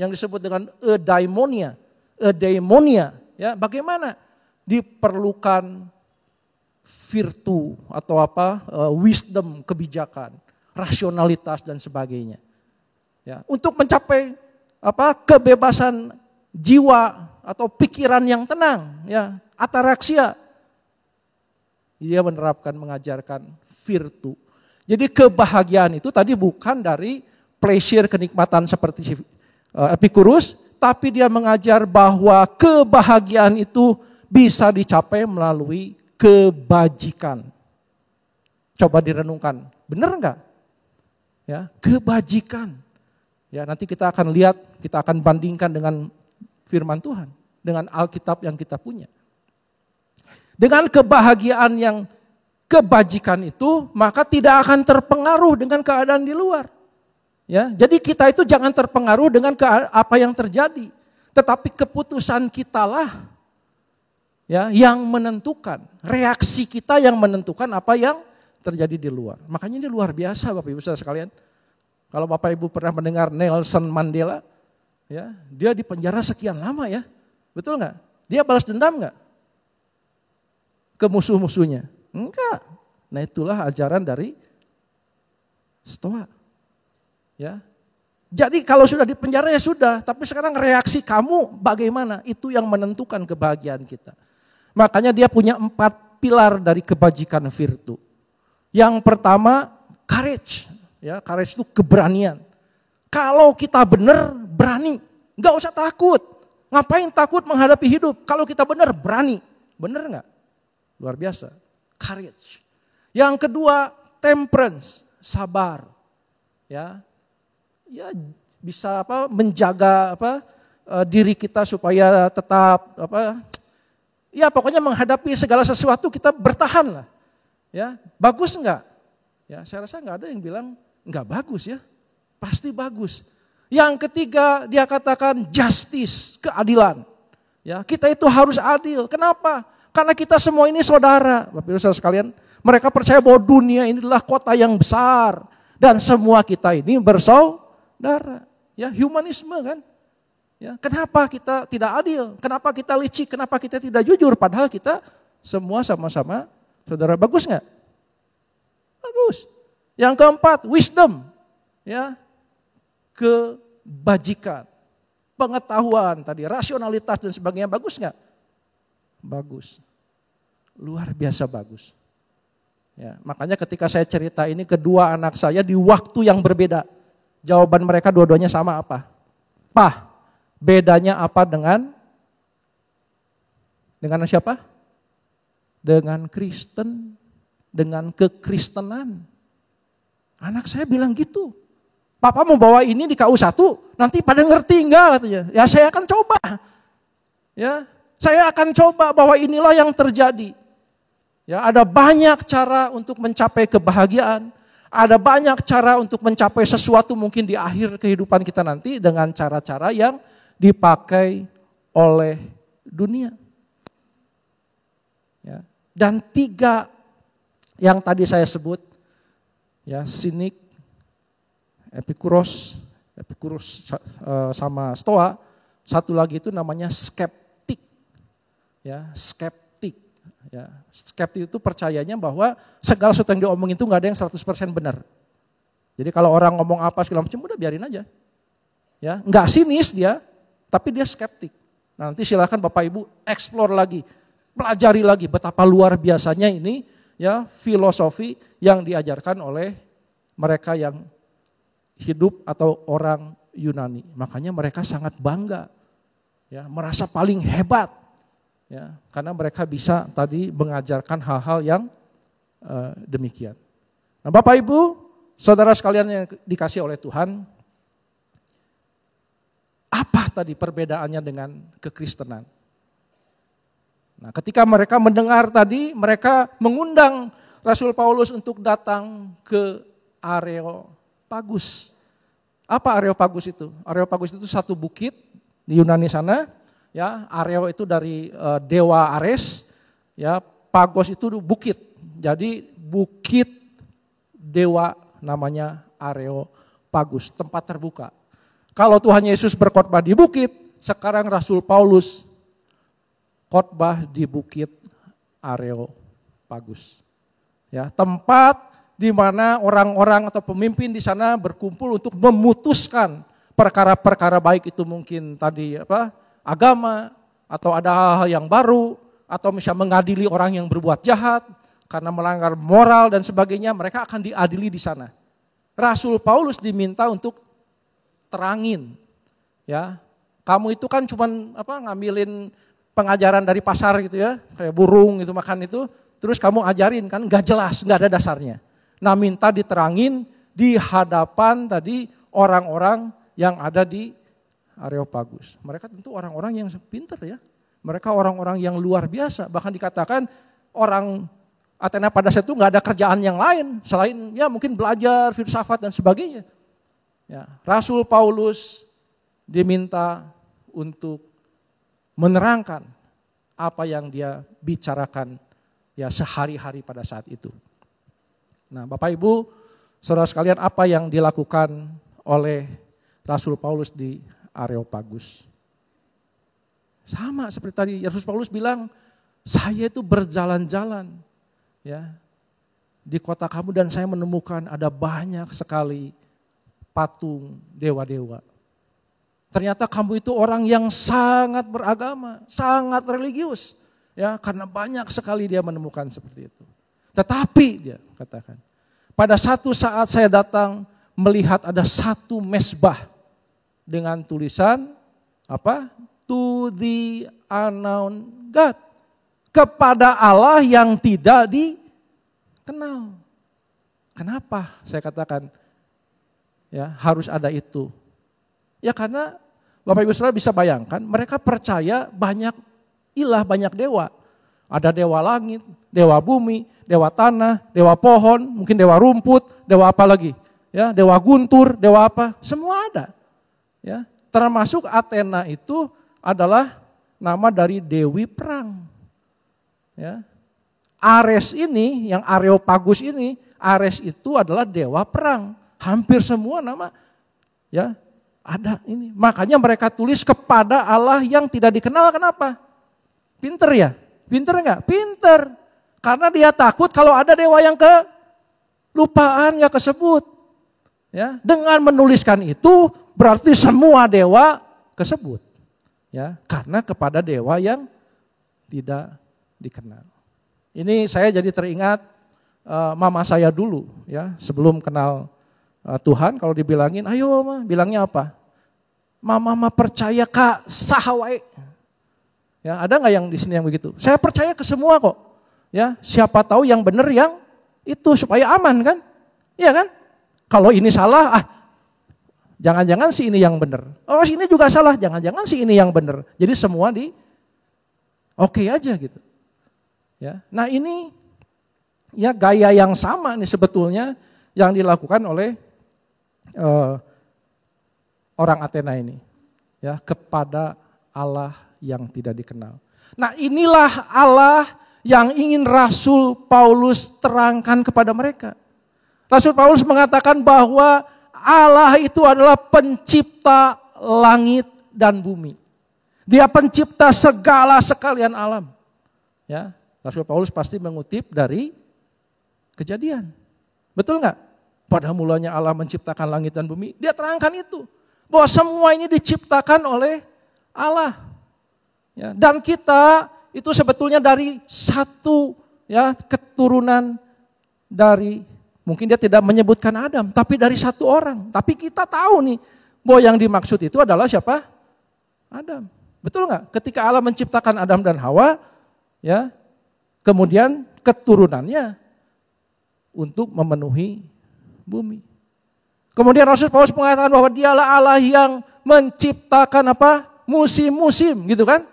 yang disebut dengan eudaimonia. Ya, bagaimana? Diperlukan virtu atau wisdom, kebijakan, rasionalitas dan sebagainya. Ya, untuk mencapai kebebasan jiwa atau pikiran yang tenang, ya, ataraksia. Dia menerapkan, mengajarkan virtu. Jadi kebahagiaan itu tadi bukan dari pleasure, kenikmatan seperti Epikurus, tapi dia mengajar bahwa kebahagiaan itu bisa dicapai melalui kebajikan. Coba direnungkan, benar enggak? Ya, kebajikan. Ya, nanti kita akan lihat, kita akan bandingkan dengan firman Tuhan, dengan Alkitab yang kita punya. Dengan kebahagiaan yang kebajikan itu, maka tidak akan terpengaruh dengan keadaan di luar. Ya, jadi kita itu jangan terpengaruh dengan apa yang terjadi, tetapi keputusan kitalah ya yang menentukan, reaksi kita yang menentukan apa yang terjadi di luar. Makanya ini luar biasa Bapak Ibu Saudara sekalian. Kalau Bapak Ibu pernah mendengar Nelson Mandela, ya, dia di penjara sekian lama ya. Betul nggak? Dia balas dendam nggak ke musuh-musuhnya? Enggak. Nah, itulah ajaran dari Stoa. Ya. Jadi kalau sudah di penjara ya sudah, tapi sekarang reaksi kamu bagaimana? Itu yang menentukan kebahagiaan kita. Makanya dia punya 4 pilar dari kebajikan virtu. Yang pertama, courage. Ya, courage itu keberanian. Kalau kita benar, berani. Enggak usah takut. Ngapain takut menghadapi hidup? Kalau kita benar, berani. Benar enggak? Luar biasa. Courage. Yang kedua, temperance, sabar. Ya. Ya, bisa menjaga diri kita supaya tetap ya pokoknya menghadapi segala sesuatu kita bertahan lah. Ya, bagus enggak? Ya, saya rasa enggak ada yang bilang enggak bagus ya. Pasti bagus. Yang ketiga, dia katakan justice, keadilan. Ya, kita itu harus adil. Kenapa? Karena kita semua ini saudara. Bapak Ibu saudara sekalian, mereka percaya bahwa dunia ini adalah kota yang besar. Dan semua kita ini bersaudara. Ya, humanisme kan. Ya, kenapa kita tidak adil? Kenapa kita licik? Kenapa kita tidak jujur? Padahal kita semua sama-sama saudara. Bagus nggak? Bagus. Yang keempat, wisdom. Ya, kebajikan, pengetahuan tadi, rasionalitas dan sebagainya. Bagus nggak? Bagus. Luar biasa bagus. Ya, makanya ketika saya cerita ini kedua anak saya di waktu yang berbeda. Jawaban mereka dua-duanya sama apa? Pak, bedanya apa dengan siapa? Dengan Kristen, dengan kekristenan. Anak saya bilang gitu. Papa mau bawa ini di KU1, nanti pada ngerti enggak katanya. Ya saya akan coba. Ya, saya akan coba bahwa inilah yang terjadi. Ya, ada banyak cara untuk mencapai kebahagiaan. Ada banyak cara untuk mencapai sesuatu mungkin di akhir kehidupan kita nanti dengan cara-cara yang dipakai oleh dunia. Ya. Dan 3 yang tadi saya sebut, ya, sinik, Epikuros sama Stoa. Satu lagi itu namanya skeptik. Ya, skeptik. Ya, skeptik itu percayanya bahwa segala sesuatu yang diomongin itu nggak ada yang 100% benar. Jadi kalau orang ngomong apa segala macam, udah biarin aja. Ya, nggak sinis dia, tapi dia skeptik. Nah, nanti silakan Bapak Ibu explore lagi, pelajari lagi betapa luar biasanya ini, ya, filosofi yang diajarkan oleh mereka yang hidup atau orang Yunani. Makanya mereka sangat bangga, ya, merasa paling hebat, ya, karena mereka bisa tadi mengajarkan hal-hal yang demikian. Nah, Bapak Ibu, saudara sekalian yang dikasihi oleh Tuhan, apa tadi perbedaannya dengan kekristenan? Nah, ketika mereka mendengar tadi, mereka mengundang Rasul Paulus untuk datang ke Areopagus. Apa Areopagus itu? Areopagus itu satu bukit di Yunani sana. Ya, Areo itu dari dewa Ares. Ya, Pagos itu bukit. Jadi bukit dewa namanya Areopagus, tempat terbuka. Kalau Tuhan Yesus berkhotbah di bukit, sekarang Rasul Paulus khotbah di bukit Areopagus. Ya, tempat di mana orang-orang atau pemimpin di sana berkumpul untuk memutuskan perkara-perkara baik itu mungkin tadi agama atau ada hal-hal yang baru atau misalnya mengadili orang yang berbuat jahat karena melanggar moral dan sebagainya, mereka akan diadili di sana. Rasul Paulus diminta untuk terangin, ya, kamu itu kan cuman ngambilin pengajaran dari pasar gitu ya, kayak burung itu makan itu, terus kamu ajarin kan nggak jelas, nggak ada dasarnya. Nah, minta diterangin di hadapan tadi orang-orang yang ada di Areopagus. Mereka tentu orang-orang yang pintar ya. Mereka orang-orang yang luar biasa. Bahkan dikatakan orang Athena pada saat itu nggak ada kerjaan yang lain selain ya mungkin belajar filsafat dan sebagainya. Ya, Rasul Paulus diminta untuk menerangkan apa yang dia bicarakan ya sehari-hari pada saat itu. Nah, Bapak Ibu, saudara sekalian, apa yang dilakukan oleh Rasul Paulus di Areopagus? Sama seperti tadi Rasul Paulus bilang, saya itu berjalan-jalan ya di kota kamu dan saya menemukan ada banyak sekali patung dewa-dewa. Ternyata kamu itu orang yang sangat beragama, sangat religius. Ya, karena banyak sekali dia menemukan seperti itu. Tetapi dia katakan, pada satu saat saya datang melihat ada satu mesbah dengan tulisan apa? To the unknown God. Kepada Allah yang tidak dikenal. Kenapa saya katakan ya harus ada itu? Ya karena Bapak Ibu Saudara bisa bayangkan mereka percaya banyak ilah, banyak dewa. Ada dewa langit, dewa bumi, dewa tanah, dewa pohon, mungkin dewa rumput, dewa apa lagi? Ya, dewa guntur, dewa apa? Semua ada. Ya, termasuk Athena itu adalah nama dari dewi perang. Ya. Ares ini, yang Areopagus ini, Ares itu adalah dewa perang. Hampir semua nama ya ada ini. Makanya mereka tulis kepada Allah yang tidak dikenal. Kenapa? Pinter ya? Pinter enggak? Pinter. Karena dia takut kalau ada dewa yang kelupaan, gak kesebut. Ya, dengan menuliskan itu berarti semua dewa kesebut. Ya, karena kepada dewa yang tidak dikenal. Ini saya jadi teringat mama saya dulu ya, sebelum kenal Tuhan. Kalau dibilangin, ayo mama, bilangnya apa? Mama percaya Kak sahawai. Ya, ada nggak yang di sini yang begitu? Saya percaya ke semua kok. Ya, siapa tahu yang benar yang itu supaya aman kan? Iya kan? Kalau ini salah, jangan-jangan si ini yang benar. Oh, si ini juga salah, jangan-jangan si ini yang benar. Jadi semua oke aja gitu. Ya, nah ini ya gaya yang sama nih sebetulnya yang dilakukan oleh orang Athena ini, ya, kepada Allah yang tidak dikenal. Nah inilah Allah yang ingin Rasul Paulus terangkan kepada mereka. Rasul Paulus mengatakan bahwa Allah itu adalah pencipta langit dan bumi. Dia pencipta segala sekalian alam. Ya, Rasul Paulus pasti mengutip dari Kejadian. Betul nggak? Pada mulanya Allah menciptakan langit dan bumi. Dia terangkan itu. Bahwa semua ini diciptakan oleh Allah. Ya, dan kita itu sebetulnya dari satu ya keturunan dari, mungkin dia tidak menyebutkan Adam, tapi dari satu orang. Tapi kita tahu nih bahwa yang dimaksud itu adalah siapa? Adam. Betul nggak? Ketika Allah menciptakan Adam dan Hawa, ya, kemudian keturunannya untuk memenuhi bumi. Kemudian Rasul Paulus mengatakan bahwa dialah Allah yang menciptakan apa? Musim-musim, gitu kan?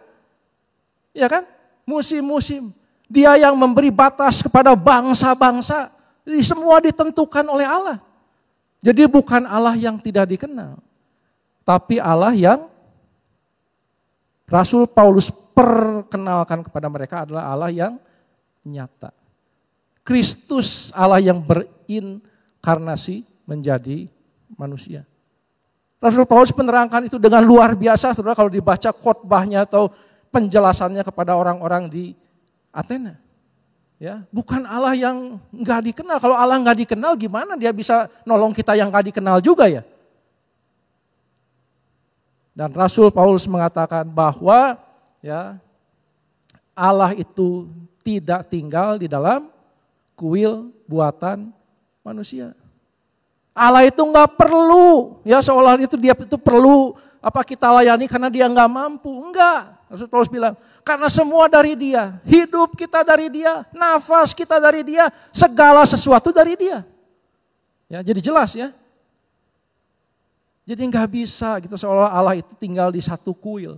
Ya kan? Musim-musim. Dia yang memberi batas kepada bangsa-bangsa. Jadi semua ditentukan oleh Allah. Jadi bukan Allah yang tidak dikenal, tapi Allah yang Rasul Paulus perkenalkan kepada mereka adalah Allah yang nyata. Kristus, Allah yang berinkarnasi menjadi manusia. Rasul Paulus menerangkan itu dengan luar biasa, saudara, kalau dibaca khotbahnya atau penjelasannya kepada orang-orang di Athena. Ya, bukan Allah yang nggak dikenal. Kalau Allah nggak dikenal, gimana dia bisa nolong kita yang nggak dikenal juga ya? Dan Rasul Paulus mengatakan bahwa ya Allah itu tidak tinggal di dalam kuil buatan manusia. Allah itu nggak perlu, ya seolah itu dia itu perlu apa kita layani karena dia nggak mampu. Enggak, Rasul Paulus bilang karena semua dari dia, hidup kita dari dia, nafas kita dari dia, segala sesuatu dari dia. Ya, jadi jelas ya. Jadi nggak bisa gitu seolah Allah itu tinggal di satu kuil,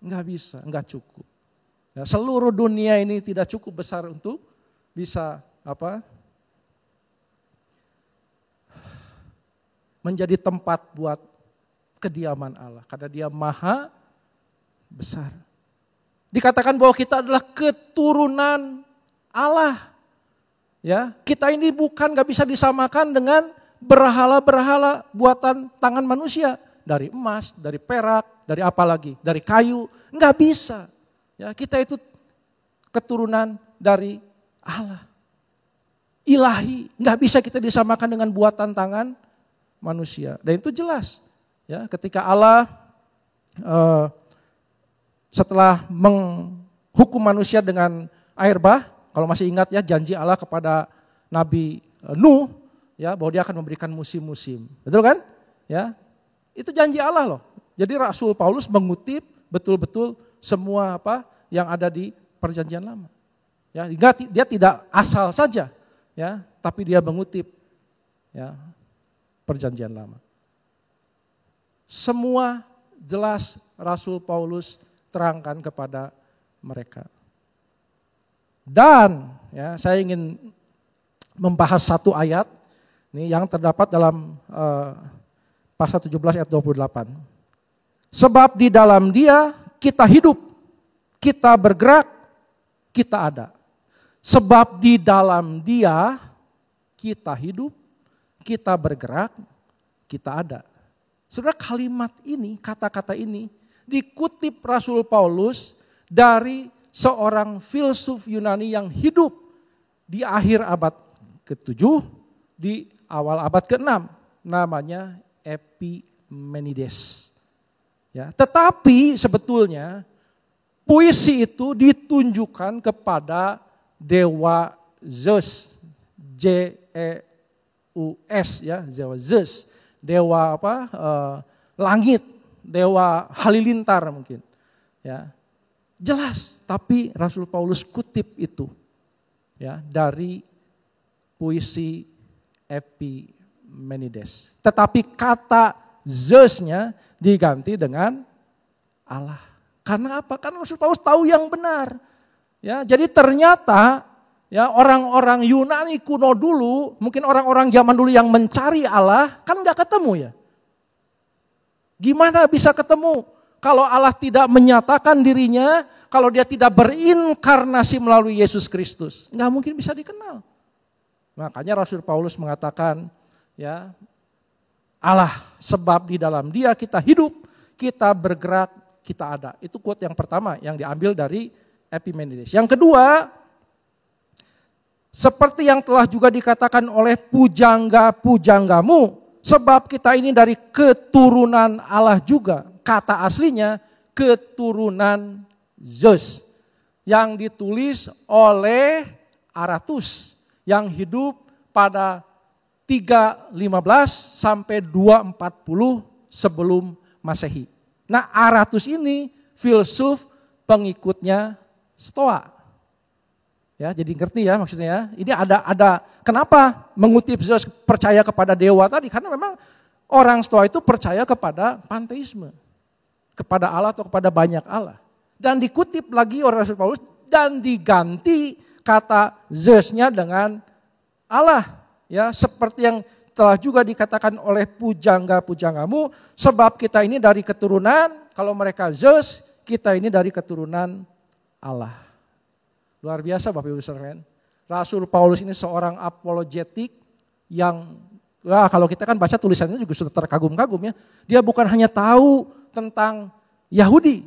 nggak bisa, nggak cukup. Ya, seluruh dunia ini tidak cukup besar untuk bisa apa? Menjadi tempat buat kediaman Allah karena dia maha besar. Dikatakan bahwa kita adalah keturunan Allah. Ya, kita ini bukan nggak bisa disamakan dengan berhala-berhala buatan tangan manusia, dari emas, dari perak, dari apa lagi, dari kayu, nggak bisa. Ya, kita itu keturunan dari Allah. Ilahi, nggak bisa kita disamakan dengan buatan tangan manusia. Dan itu jelas. Ya, ketika Allah setelah menghukum manusia dengan air bah, kalau masih ingat ya janji Allah kepada Nabi Nuh, ya bahwa dia akan memberikan musim-musim. Betul kan? Ya. Itu janji Allah loh. Jadi Rasul Paulus mengutip betul-betul semua apa yang ada di Perjanjian Lama. Ya, dia tidak asal saja, ya, tapi dia mengutip ya Perjanjian Lama. Semua jelas Rasul Paulus terangkan kepada mereka. Dan ya saya ingin membahas satu ayat ini yang terdapat dalam pasal 17 ayat 28. Sebab di dalam dia kita hidup, kita bergerak, kita ada. Sebab di dalam Dia kita hidup, kita bergerak, kita ada. Saudara, kalimat ini, kata-kata ini dikutip Rasul Paulus dari seorang filsuf Yunani yang hidup di akhir abad ke-7, di awal abad ke-6. Namanya Epimenides. Ya, tetapi sebetulnya puisi itu ditunjukkan kepada dewa Zeus, Zeus ya, Zeus, dewa langit, dewa halilintar mungkin. Ya. Jelas, tapi Rasul Paulus kutip itu ya dari puisi Epimenides. Tetapi kata Zeus-nya diganti dengan Allah. Karena apa? Karena Rasul Paulus tahu yang benar. Ya, jadi ternyata ya orang-orang Yunani kuno dulu, mungkin orang-orang zaman dulu yang mencari Allah kan nggak ketemu ya. Gimana bisa ketemu kalau Allah tidak menyatakan dirinya, kalau dia tidak berinkarnasi melalui Yesus Kristus? Nggak mungkin bisa dikenal. Makanya Rasul Paulus mengatakan ya Allah, sebab di dalam Dia kita hidup, kita bergerak, kita ada. Itu quote yang pertama yang diambil dari Epimenides. Yang kedua, seperti yang telah juga dikatakan oleh pujangga-pujanggamu, sebab kita ini dari keturunan Allah juga. Kata aslinya keturunan Zeus yang ditulis oleh Aratus yang hidup pada 315 sampai 240 sebelum Masehi. Nah, Aratus ini filsuf pengikutnya Stoa. Ya, jadi ngerti ya maksudnya ya. Ini ada kenapa mengutip Zeus percaya kepada dewa tadi? Karena memang orang Stoa itu percaya kepada panteisme. Kepada Allah atau kepada banyak Allah. Dan dikutip lagi oleh Rasul Paulus dan diganti kata Zeus-nya dengan Allah. Ya, seperti yang telah juga dikatakan oleh pujangga-pujanggamu, sebab kita ini dari keturunan, kalau mereka Zeus, kita ini dari keturunan Allah. Luar biasa Bapak Ibu sekalian. Rasul Paulus ini seorang apologetik yang, kalau kita kan baca tulisannya juga sudah terkagum-kagum ya. Dia bukan hanya tahu tentang Yahudi,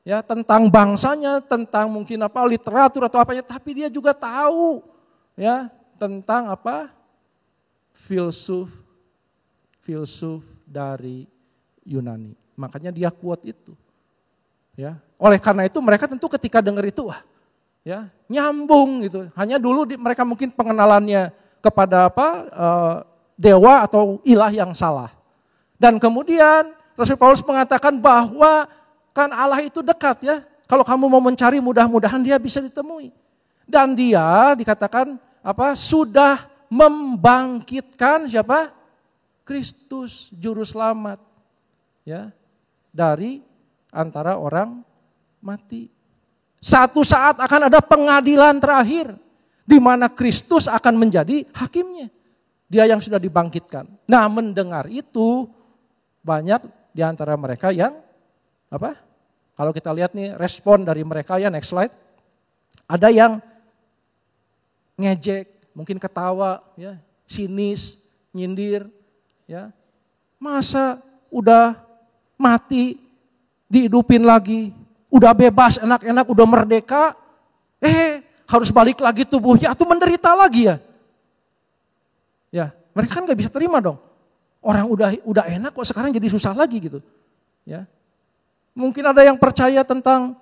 ya, tentang bangsanya, tentang mungkin literatur atau apanya, tapi dia juga tahu ya tentang filsuf dari Yunani. Makanya dia quote itu. Ya. Oleh karena itu mereka tentu ketika dengar itu ya nyambung gitu. Hanya dulu mereka mungkin pengenalannya kepada dewa atau ilah yang salah. Dan kemudian Rasul Paulus mengatakan bahwa kan Allah itu dekat ya. Kalau kamu mau mencari mudah-mudahan dia bisa ditemui. Dan dia dikatakan sudah membangkitkan siapa? Kristus juru selamat ya dari antara orang mati. Satu saat akan ada pengadilan terakhir di mana Kristus akan menjadi hakimnya. Dia yang sudah dibangkitkan. Nah, mendengar itu banyak di antara mereka yang kalau kita lihat nih respon dari mereka ya, next slide. Ada yang ngejek, mungkin ketawa, ya, sinis, nyindir, ya. Masa udah mati, dihidupin lagi, udah bebas, enak-enak, udah merdeka, harus balik lagi tubuhnya, atau menderita lagi ya. Ya, mereka kan gak bisa terima dong. Orang udah enak kok sekarang jadi susah lagi gitu. Ya. Mungkin ada yang percaya tentang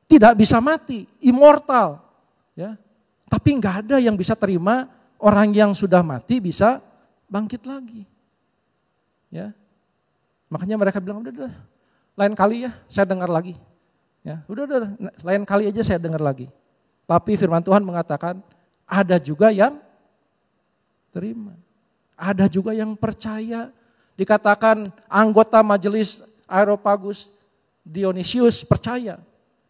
tidak bisa mati, immortal. Ya. Tapi nggak ada yang bisa terima orang yang sudah mati bisa bangkit lagi. Ya. Makanya mereka bilang udah lain kali ya saya dengar lagi. Ya, udah lain kali aja saya dengar lagi. Tapi firman Tuhan mengatakan ada juga yang terima. Ada juga yang percaya. Dikatakan anggota majelis Areopagus Dionysius percaya.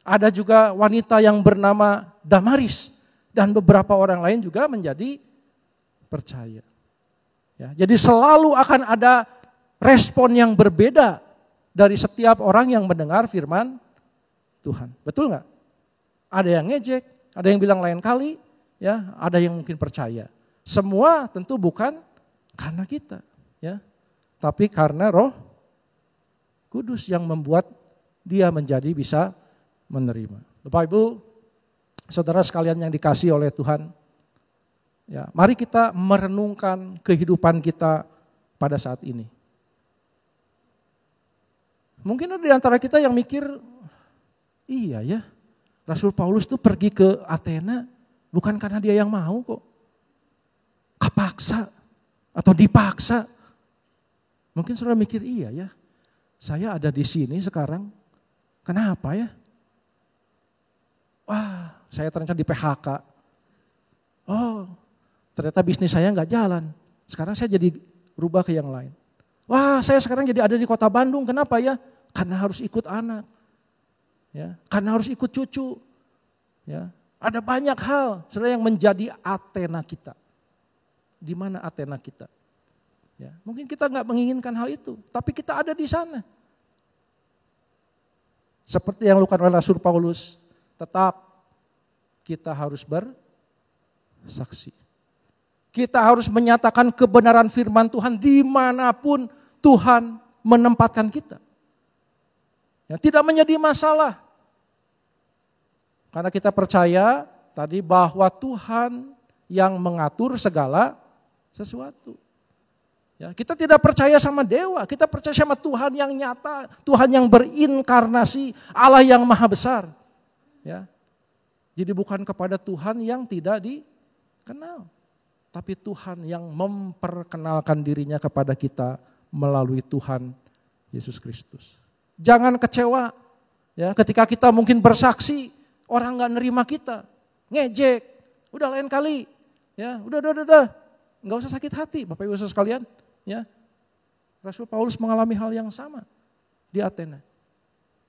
Ada juga wanita yang bernama Damaris. Dan beberapa orang lain juga menjadi percaya. Ya, jadi selalu akan ada respon yang berbeda dari setiap orang yang mendengar firman Tuhan. Betul nggak? Ada yang ngejek, ada yang bilang lain kali, ya, ada yang mungkin percaya. Semua tentu bukan karena kita, ya, tapi karena Roh Kudus yang membuat dia menjadi bisa menerima. Bapak Ibu, saudara sekalian yang dikasihi oleh Tuhan, ya, mari kita merenungkan kehidupan kita pada saat ini. Mungkin ada di antara kita yang mikir, iya ya, Rasul Paulus tuh pergi ke Athena bukan karena dia yang mau kok. Kepaksa atau dipaksa. Mungkin saudara mikir, iya ya, saya ada di sini sekarang, kenapa ya? Wah, saya ternyata di PHK. Oh, ternyata bisnis saya nggak jalan. Sekarang saya jadi rubah ke yang lain. Wah, saya sekarang jadi ada di kota Bandung. Kenapa ya? Karena harus ikut anak. Ya, karena harus ikut cucu. Ya, ada banyak hal saudara yang menjadi Athena kita. Di mana Athena kita? Ya, mungkin kita nggak menginginkan hal itu, tapi kita ada di sana. Seperti yang dilakukan oleh Rasul Paulus, tetap kita harus bersaksi. Kita harus menyatakan kebenaran firman Tuhan dimanapun Tuhan menempatkan kita. Ya, tidak menjadi masalah. Karena kita percaya tadi bahwa Tuhan yang mengatur segala sesuatu. Ya, kita tidak percaya sama dewa, kita percaya sama Tuhan yang nyata, Tuhan yang berinkarnasi, Allah yang maha besar. Ya. Jadi bukan kepada Tuhan yang tidak dikenal, tapi Tuhan yang memperkenalkan dirinya kepada kita melalui Tuhan Yesus Kristus. Jangan kecewa ya, ketika kita mungkin bersaksi, orang gak nerima kita, ngejek, udah lain kali, ya, udah, nggak usah sakit hati, Bapak Ibu saudara sekalian, ya. Rasul Paulus mengalami hal yang sama di Athena.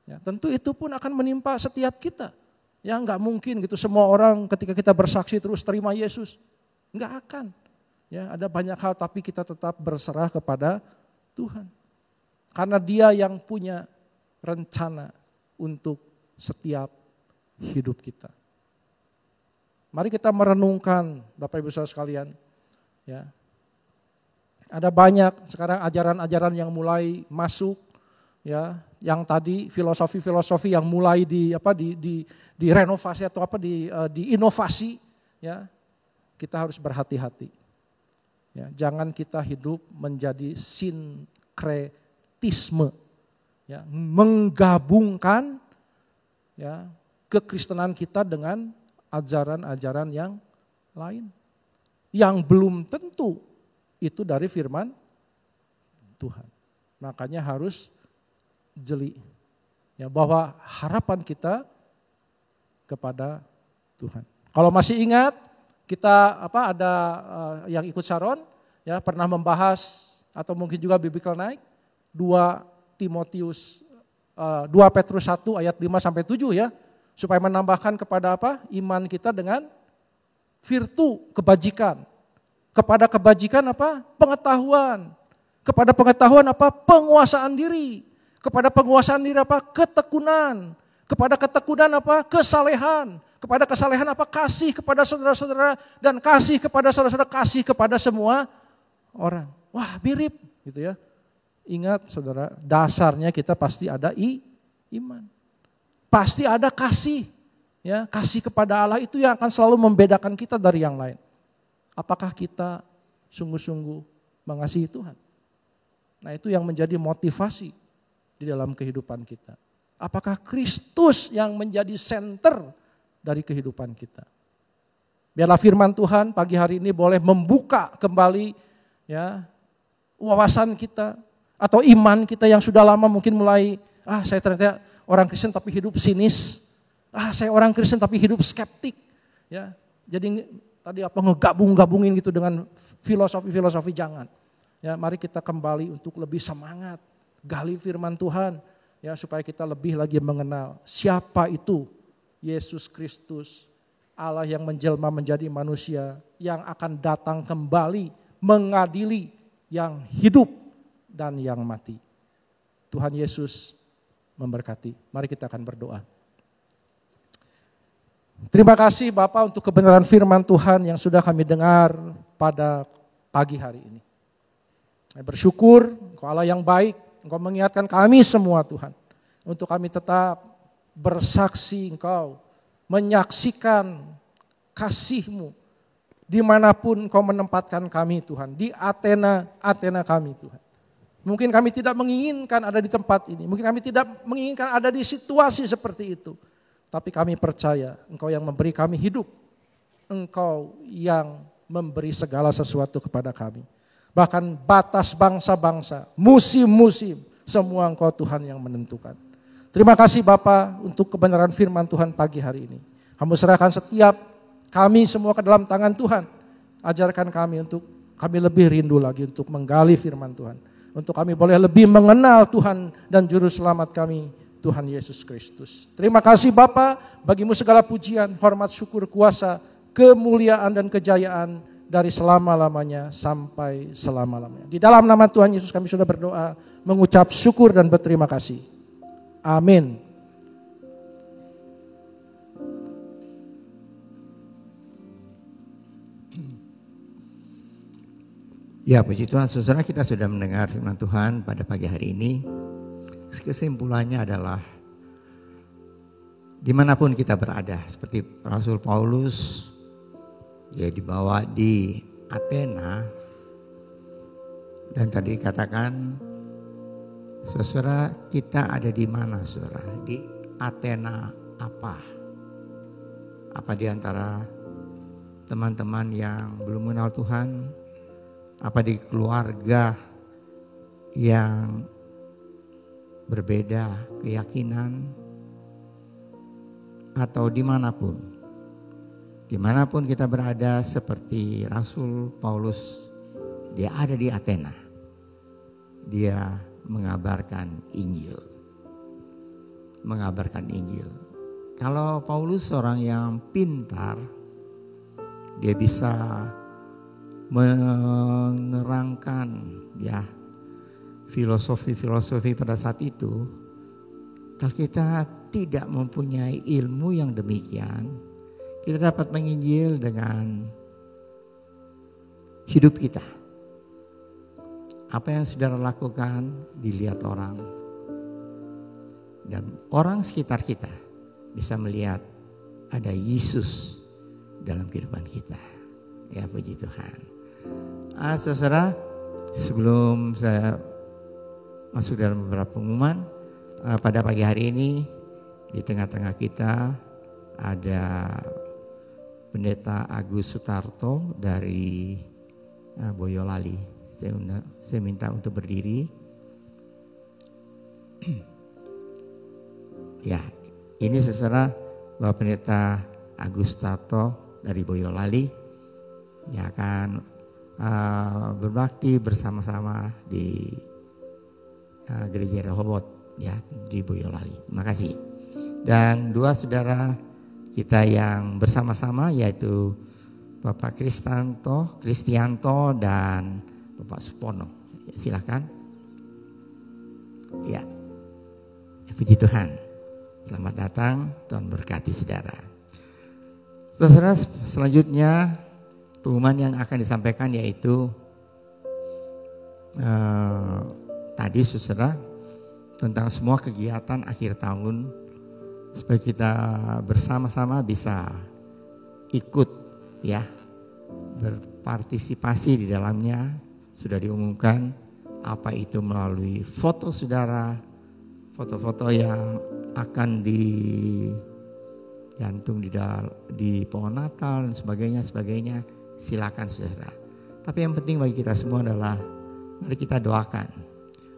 Ya, tentu itu pun akan menimpa setiap kita. Ya, nggak mungkin gitu semua orang ketika kita bersaksi terus terima Yesus, nggak akan. Ya, ada banyak hal tapi kita tetap berserah kepada Tuhan. Karena Dia yang punya rencana untuk setiap hidup kita. Mari kita merenungkan Bapak Ibu saudara sekalian. Ya. Ada banyak sekarang ajaran-ajaran yang mulai masuk, ya, yang tadi filosofi-filosofi yang mulai direnovasi atau diinovasi, ya. Kita harus berhati-hati. Ya, jangan kita hidup menjadi sinkretisme, ya, menggabungkan ya kekristenan kita dengan ajaran-ajaran yang lain yang belum tentu itu dari firman Tuhan. Makanya harus jeli ya bahwa harapan kita kepada Tuhan. Kalau masih ingat kita ada yang ikut Sharon ya pernah membahas atau mungkin juga Biblical Night 2 Petrus 1 ayat 5 sampai 7 ya, supaya menambahkan kepada iman kita dengan virtu kebajikan. Kepada kebajikan pengetahuan. Kepada pengetahuan penguasaan diri. Kepada penguasaan diri ketekunan. Kepada ketekunan kesalehan. Kepada kesalehan kasih kepada saudara-saudara, dan kasih kepada saudara-saudara, kasih kepada semua orang. Wah, mirip gitu ya. Ingat saudara, dasarnya kita pasti ada iman. Pasti ada kasih. Ya, kasih kepada Allah itu yang akan selalu membedakan kita dari yang lain. Apakah kita sungguh-sungguh mengasihi Tuhan? Nah, itu yang menjadi motivasi di dalam kehidupan kita. Apakah Kristus yang menjadi center dari kehidupan kita? Biarlah firman Tuhan pagi hari ini boleh membuka kembali ya wawasan kita atau iman kita yang sudah lama mungkin mulai saya ternyata orang Kristen tapi hidup sinis. Saya orang Kristen tapi hidup skeptik. Ya, jadi tadi ngegabung-gabungin gitu dengan filosofi-filosofi, jangan. Ya, mari kita kembali untuk lebih semangat gali firman Tuhan ya supaya kita lebih lagi mengenal siapa itu Yesus Kristus, Allah yang menjelma menjadi manusia yang akan datang kembali mengadili yang hidup dan yang mati. Tuhan Yesus memberkati. Mari kita akan berdoa. Terima kasih Bapak untuk kebenaran firman Tuhan yang sudah kami dengar pada pagi hari ini. Saya bersyukur Engkau Allah yang baik, Engkau mengingatkan kami semua Tuhan. Untuk kami tetap bersaksi Engkau, menyaksikan kasih-Mu dimanapun Engkau menempatkan kami Tuhan, di Athena kami Tuhan. Mungkin kami tidak menginginkan ada di tempat ini, mungkin kami tidak menginginkan ada di situasi seperti itu. Tapi kami percaya Engkau yang memberi kami hidup, Engkau yang memberi segala sesuatu kepada kami. Bahkan batas bangsa-bangsa, musim-musim, semua Engkau Tuhan yang menentukan. Terima kasih Bapa untuk kebenaran firman Tuhan pagi hari ini. Kami serahkan setiap kami semua ke dalam tangan Tuhan. Ajarkan kami untuk kami lebih rindu lagi untuk menggali firman Tuhan. Untuk kami boleh lebih mengenal Tuhan dan Juru Selamat kami, Tuhan Yesus Kristus. Terima kasih Bapa, bagimu segala pujian, hormat, syukur, kuasa, kemuliaan dan kejayaan dari selama-lamanya sampai selama-lamanya. Di dalam nama Tuhan Yesus kami sudah berdoa, mengucap syukur dan berterima kasih. Amin. Ya, puji Tuhan, saudara, kita sudah mendengar firman Tuhan pada pagi hari ini. Kesimpulannya adalah dimanapun kita berada, seperti Rasul Paulus, dia dibawa di Athena, dan tadi katakan, saudara, kita ada di mana, saudara? Di Athena apa? Apa di antara teman-teman yang belum mengenal Tuhan? Apa di keluarga yang berbeda keyakinan? Atau dimanapun kita berada, seperti Rasul Paulus, dia ada di Athena. Dia mengabarkan Injil. Kalau Paulus seorang yang pintar, dia bisa menerangkan ya filosofi pada saat itu. Kalau kita tidak mempunyai ilmu yang demikian, kita dapat menginjil dengan hidup kita. Apa yang saudara lakukan dilihat orang, dan orang sekitar kita bisa melihat ada Yesus dalam kehidupan kita. Ya, puji Tuhan. Saudara, sebelum saya masuk dalam beberapa pengumuman, pada pagi hari ini di tengah-tengah kita ada Pendeta Agus Sutarto dari Boyolali. Saya minta untuk berdiri. Ya, ini saudara, Bapak Pendeta Agus Sutarto dari Boyolali yang akan berbakti bersama-sama di Gereja Rehoboth ya di Boyolali. Terima kasih. Dan dua saudara kita yang bersama-sama, yaitu Bapak Kristianto dan Bapak Supono. Ya, silakan. Ya, puji Tuhan. Selamat datang, Tuhan berkati saudara. Saudara, selanjutnya pengumuman yang akan disampaikan yaitu tadi saudara, tentang semua kegiatan akhir tahun supaya kita bersama-sama bisa ikut ya, berpartisipasi di dalamnya. Sudah diumumkan apa itu melalui foto saudara, foto-foto yang akan digantung di pohon Natal dan sebagainya. Silakan saudara. Tapi yang penting bagi kita semua adalah mari kita doakan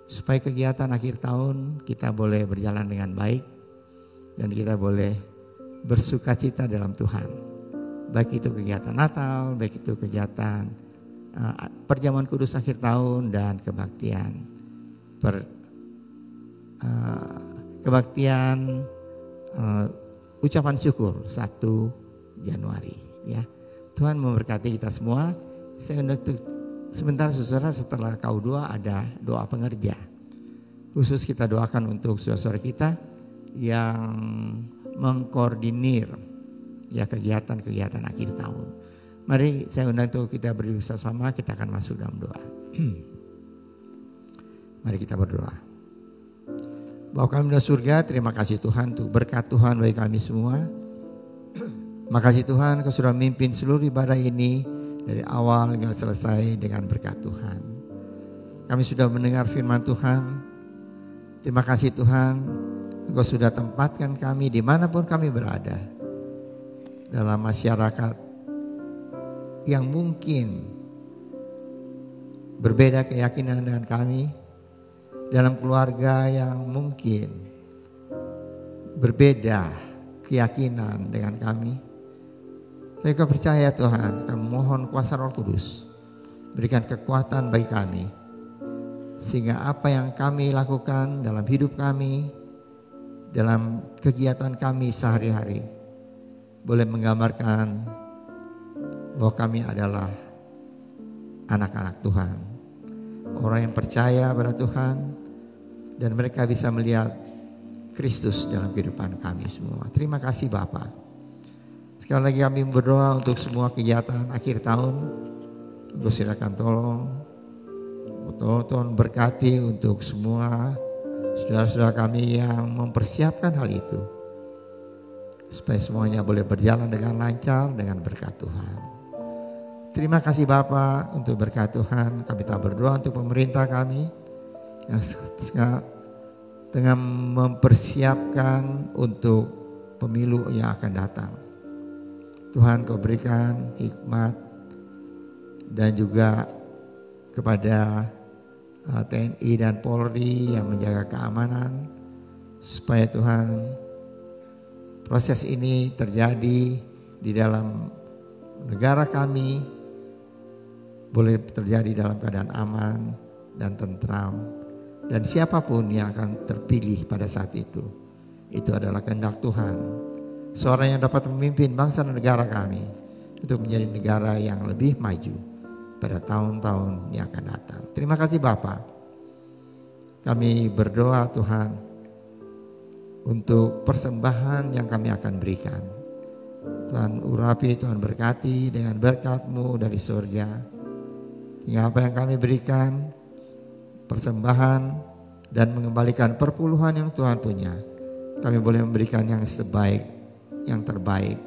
supaya kegiatan akhir tahun kita boleh berjalan dengan baik dan kita boleh bersukacita dalam Tuhan. Baik itu kegiatan Natal, baik itu kegiatan perjamuan kudus akhir tahun dan kebaktian ucapan syukur 1 Januari ya. Tuhan memberkati kita semua. Saya untuk sebentar saudara, setelah KU2 ada doa pengerja. Khusus kita doakan untuk saudara kita yang mengkoordinir ya kegiatan-kegiatan akhir tahun. Mari saya undang untuk kita berdiri bersama, kita akan masuk dalam doa. Mari kita berdoa. Bapa kami di surga, terima kasih Tuhan untuk berkat Tuhan bagi kami semua. Makasih Tuhan, Kau sudah memimpin seluruh ibadah ini dari awal hingga selesai dengan berkat Tuhan. Kami sudah mendengar firman Tuhan. Terima kasih Tuhan, Engkau sudah tempatkan kami dimanapun kami berada. Dalam masyarakat yang mungkin berbeda keyakinan dengan kami, dalam keluarga yang mungkin berbeda keyakinan dengan kami. Tapi Kau percaya Tuhan, kami mohon kuasa Roh Kudus berikan kekuatan bagi kami, sehingga apa yang kami lakukan dalam hidup kami, dalam kegiatan kami sehari-hari, boleh menggambarkan bahwa kami adalah anak-anak Tuhan, orang yang percaya pada Tuhan, dan mereka bisa melihat Kristus dalam kehidupan kami semua. Terima kasih Bapa. Sekali lagi kami berdoa untuk semua kegiatan akhir tahun. Engkau silakan tolong Tuhan berkati untuk semua saudara-saudara kami yang mempersiapkan hal itu, supaya semuanya boleh berjalan dengan lancar dengan berkat Tuhan. Terima kasih Bapa untuk berkat Tuhan. Kami tak berdoa untuk pemerintah kami yang tengah mempersiapkan untuk pemilu yang akan datang. Tuhan Kau berikan hikmat dan juga kepada TNI dan Polri yang menjaga keamanan, supaya Tuhan proses ini terjadi di dalam negara kami boleh terjadi dalam keadaan aman dan tentram, dan siapapun yang akan terpilih pada saat itu adalah kehendak Tuhan. Seorang yang dapat memimpin bangsa dan negara kami untuk menjadi negara yang lebih maju pada tahun-tahun yang akan datang. Terima kasih Bapa. Kami berdoa Tuhan untuk persembahan yang kami akan berikan. Tuhan urapi, Tuhan berkati dengan berkat-Mu dari surga. Hingga apa yang kami berikan, persembahan dan mengembalikan perpuluhan yang Tuhan punya, kami boleh memberikan yang sebaik, yang terbaik.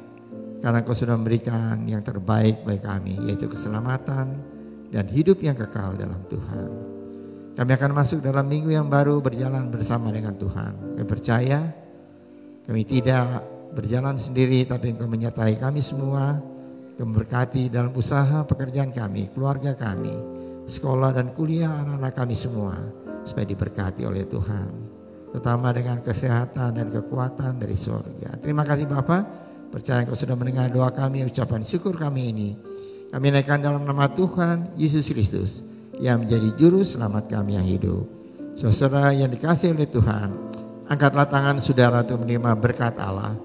Karena Kau sudah memberikan yang terbaik bagi kami, yaitu keselamatan dan hidup yang kekal dalam Tuhan. Kami akan masuk dalam minggu yang baru berjalan bersama dengan Tuhan. Kami percaya kami tidak berjalan sendiri, tapi Engkau menyertai kami semua. Kau memberkati dalam usaha pekerjaan kami, keluarga kami, sekolah dan kuliah anak-anak kami semua, supaya diberkati oleh Tuhan, terutama dengan kesehatan dan kekuatan dari surga. Terima kasih Bapa, percaya Engkau sudah mendengar doa kami, ucapan syukur kami ini. Kami naikkan dalam nama Tuhan Yesus Kristus yang menjadi juru selamat kami yang hidup. Saudara yang dikasihi oleh Tuhan, angkatlah tangan saudara untuk menerima berkat Allah.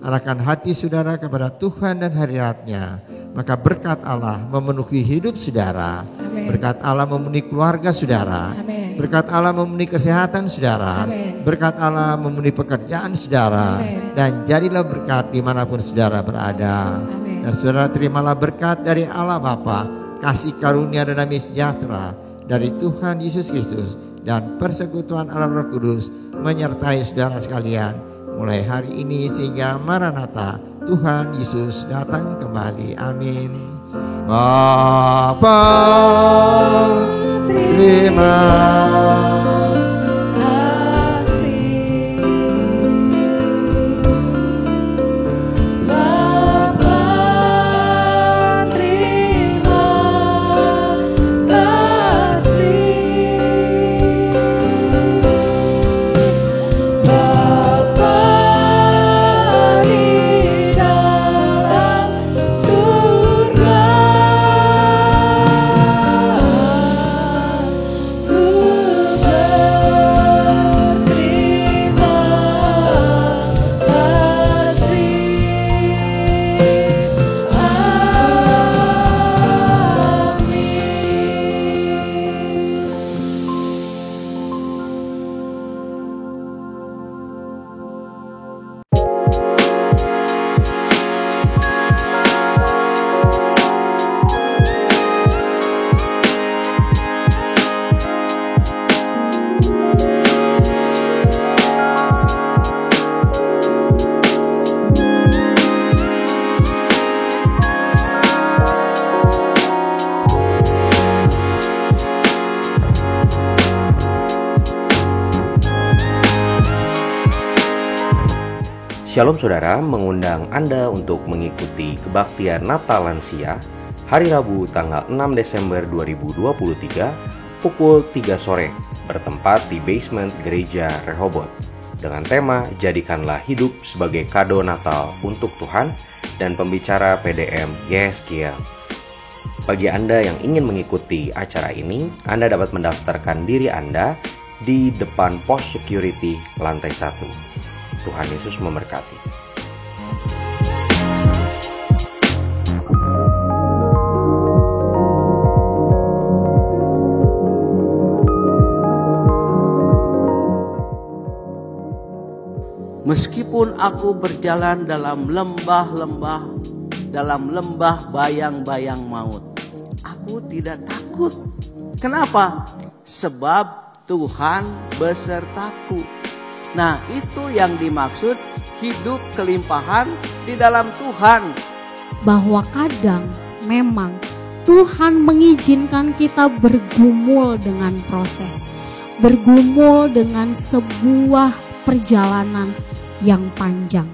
Arahkan hati saudara kepada Tuhan dan hadirat-Nya, maka berkat Allah memenuhi hidup saudara. Amen. Berkat Allah memenuhi keluarga saudara. Amen. Berkat Allah memenuhi kesehatan saudara. Amen. Berkat Allah memenuhi pekerjaan saudara. Amen. Dan jadilah berkat dimanapun saudara berada. Amen. Dan saudara terimalah berkat dari Allah Bapa, kasih karunia dan damai sejahtera dari Tuhan Yesus Kristus, dan persekutuan Allah Roh Kudus menyertai saudara sekalian mulai hari ini sehingga Maranatha, Tuhan Yesus datang kembali. Amin. Bapa, terima Ku Shalom saudara, mengundang Anda untuk mengikuti kebaktian Natal Lansia hari Rabu tanggal 6 Desember 2023 pukul 3 sore bertempat di basement Gereja Rehoboth dengan tema Jadikanlah Hidup sebagai Kado Natal untuk Tuhan dan pembicara PDM Yeskiel. Bagi Anda yang ingin mengikuti acara ini, Anda dapat mendaftarkan diri Anda di depan pos security lantai 1. Tuhan Yesus memberkati. Meskipun aku berjalan dalam lembah-lembah, dalam lembah bayang-bayang maut, aku tidak takut. Kenapa? Sebab Tuhan besertaku. Nah, itu yang dimaksud hidup kelimpahan di dalam Tuhan. Bahwa kadang memang Tuhan mengizinkan kita bergumul dengan proses, bergumul dengan sebuah perjalanan yang panjang.